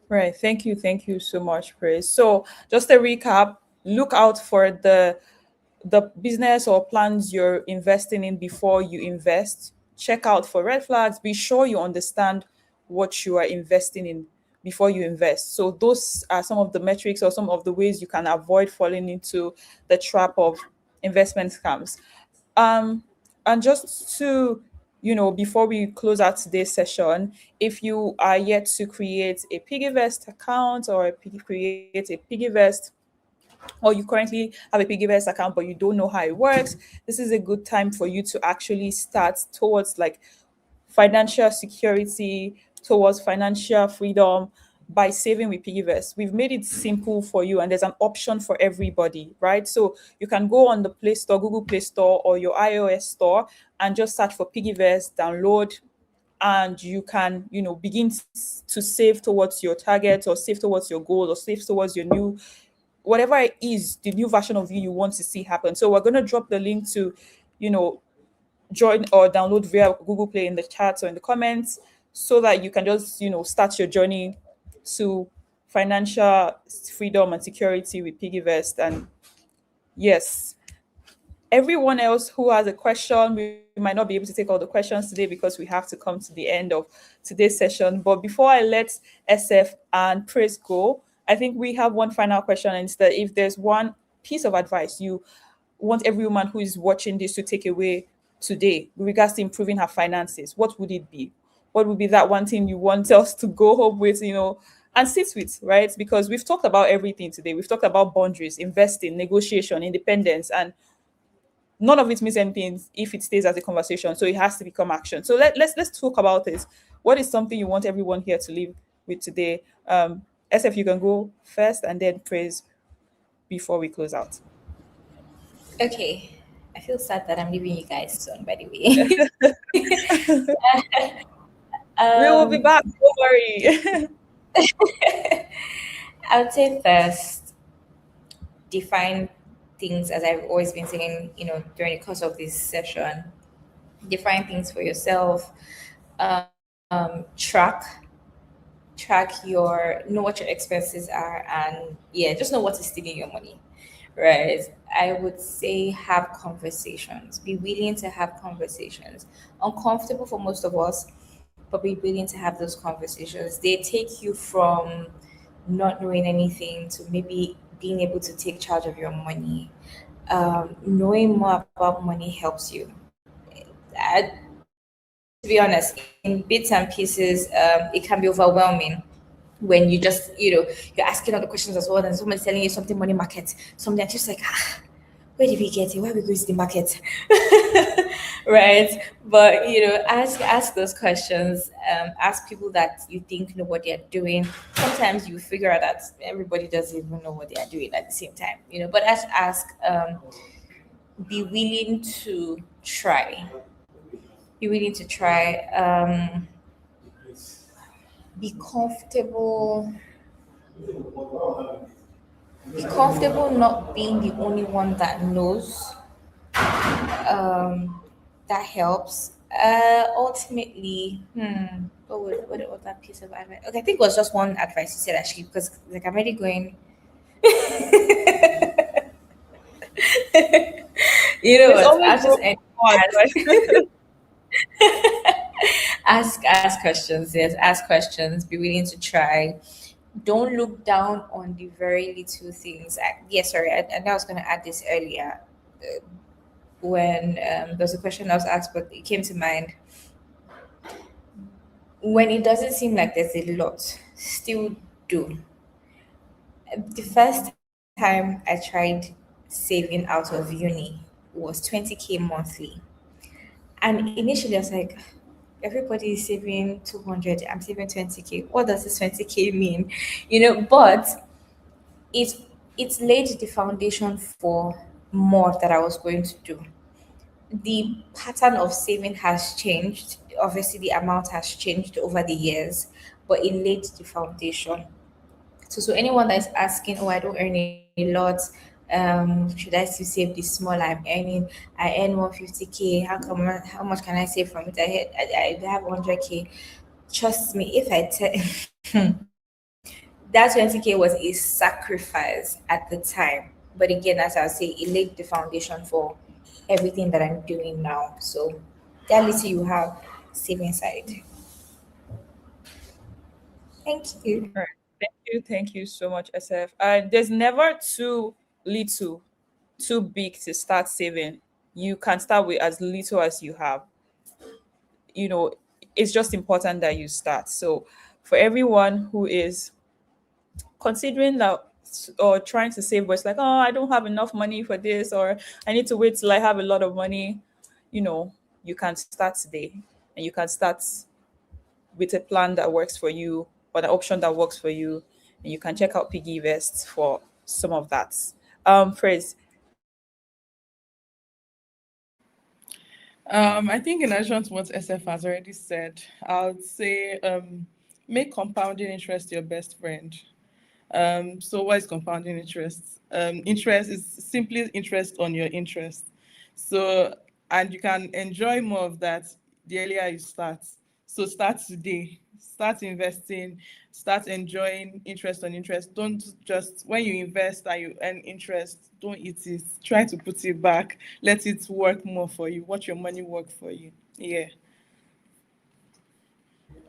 Right. Thank you. Thank you so much, Praise. So just a recap, look out for the business or plans you're investing in before you invest. Check out for red flags. Be sure you understand what you are investing in before you invest. So those are some of the metrics or some of the ways you can avoid falling into the trap of investment scams. Um, and just to, before we close out today's session, if you are yet to create a PiggyVest account or create a PiggyVest, or you currently have a PiggyVest account but you don't know how it works, this is a good time for you to actually start towards like financial security, towards financial freedom by saving with PiggyVest. We've made it simple for you, and there's an option for everybody, right? So you can go on the Play Store, Google Play Store, or your iOS store, and just search for PiggyVest, download, and you can, begin to save towards your target, or save towards your goal, or save towards your new, whatever it is, the new version of you want to see happen. So we're going to drop the link to, you know, join or download via Google Play in the chat or in the comments, so that you can just, start your journey to financial freedom and security with PiggyVest. And yes, everyone else who has a question, we might not be able to take all the questions today because we have to come to the end of today's session. But before I let SF and Praise go, I think we have one final question, and it's that if there's one piece of advice you want every woman who is watching this to take away today with regards to improving her finances, what would it be? What would be that one thing you want us to go home with, and sit with, right? Because we've talked about everything today. We've talked about boundaries, investing, negotiation, independence, and none of it means anything if it stays as a conversation. So it has to become action. So let's talk about it. What is something you want everyone here to leave with today? SF, you can go first, and then Praise before we close out. Okay. I feel sad that I'm leaving you guys soon, by the way. We will be um, back. Don't worry. I would say first, define things, as I've always been saying, during the course of this session. Define things for yourself. Track know what your expenses are, and yeah, just know what is stealing your money, right? I would say have conversations. Be willing to have conversations. Uncomfortable for most of us, but be willing to have those conversations. They take you from not knowing anything to maybe being able to take charge of your money. Knowing more about money helps you. To be honest, in bits and pieces, it can be overwhelming when you just, you're asking all the questions as well, and someone's telling you something money market, something that's just like, where did we get it? Why are we going to the market? Right? But ask those questions. Ask people that you think know what they're doing. Sometimes you figure out that everybody doesn't even know what they are doing at the same time. But ask. Be willing to try. Be willing to try. Be comfortable. Be comfortable not being the only one that knows. That helps. Ultimately, what that piece of advice? Okay, I think it was just one advice you said actually, because like I'm already going. You know There's what? always I'll just room end. for more advice. Ask questions. Yes, ask questions. Be willing to try. Don't look down on the very little things. Yes, sorry, I know I was going to add this earlier when there was a question I was asked, but it came to mind. When it doesn't seem like there's a lot, still do. The first time I tried saving out of uni was 20K monthly. And initially I was like, everybody is saving 200, I'm saving 20K. What does this 20K mean? But it it laid the foundation for more that I was going to do. The pattern of saving has changed. Obviously, the amount has changed over the years, but it laid the foundation. So anyone that's asking, oh, I don't earn a lot, should I still save this small I earn 150K, how much can I save from it? I have 100K. Trust me, if I tell that 20K was a sacrifice at the time. But again, as I'll say, it laid the foundation for everything that I'm doing now. So that little you have, save inside. Thank you. Right. Thank you so much, SF. And there's never too little, too big to start saving. You can start with as little as you have. You know, it's just important that you start. So, for everyone who is considering that or trying to save, but it's like, oh, I don't have enough money for this, or I need to wait till I have a lot of money, you know, you can start today and you can start with a plan that works for you or the option that works for you. And you can check out PiggyVest for some of that. Praise. I think in addition to what SF has already said, I would say make compounding interest your best friend. So what is compounding interest? Interest is simply interest on your interest. So, and you can enjoy more of that the earlier you start. So start today, start investing, start enjoying interest on interest. Don't just, when you invest and you earn interest, don't eat it. Try to put it back. Let it work more for you. Watch your money work for you. Yeah.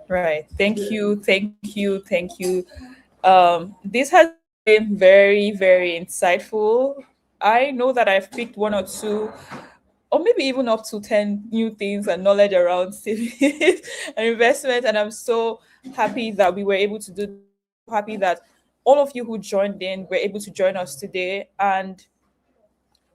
Right. Thank you. Thank you. Thank you. This has been very, very insightful. I know that I've picked one or two, or maybe even up to 10 new things and knowledge around savings and investment. And I'm so happy that we were able to do, happy that all of you who joined in were able to join us today. And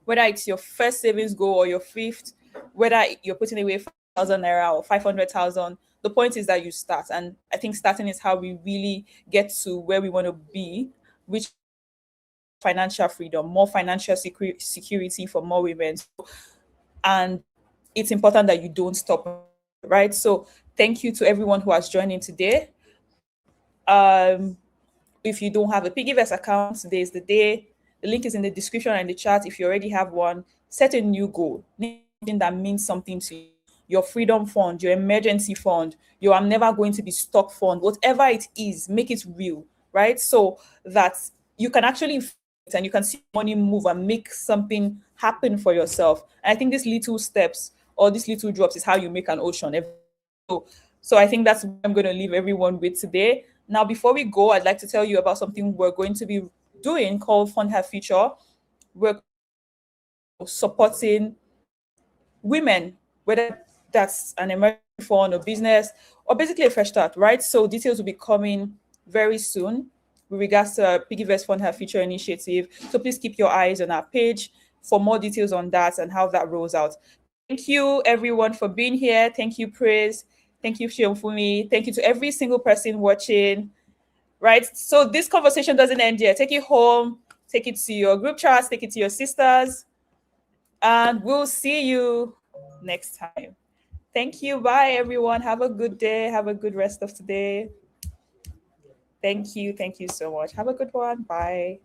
whether it's your first savings goal or your fifth, whether you're putting away 5,000 naira or 500,000, the point is that you start. And I think starting is how we really get to where we want to be, which financial freedom, more financial security for more women. And it's important that you don't stop, right? So thank you to everyone who has joined in today. Um, if you don't have a PiggyVest account, today is the day. The link is in the description and the chat. If you already have one, set a new goal. Something that means something to you. Your freedom fund, your emergency fund, your I'm never going to be stuck fund, whatever it is, make it real, right? So that you can actually and you can see money move and make something happen for yourself. And I think these little steps or these little drops is how you make an ocean. So, so I think that's what I'm going to leave everyone with today. Now, before we go, I'd like to tell you about something we're going to be doing called Fund Her Future. We're supporting women, whether that's an emergency fund or business or basically a fresh start, right? So details will be coming very soon with regards to PiggyVest Fund Her Future initiative. So please keep your eyes on our page. for more details on that and how that rolls out. Thank you, everyone, for being here. Thank you, Praise. Thank you, Seunfunmi. Thank you to every single person watching. Right? So this conversation doesn't end here. Take it home, take it to your group chats, take it to your sisters, and we'll see you next time. Thank you. Bye, everyone. Have a good day. Have a good rest of today. Thank you. Thank you so much. Have a good one. Bye.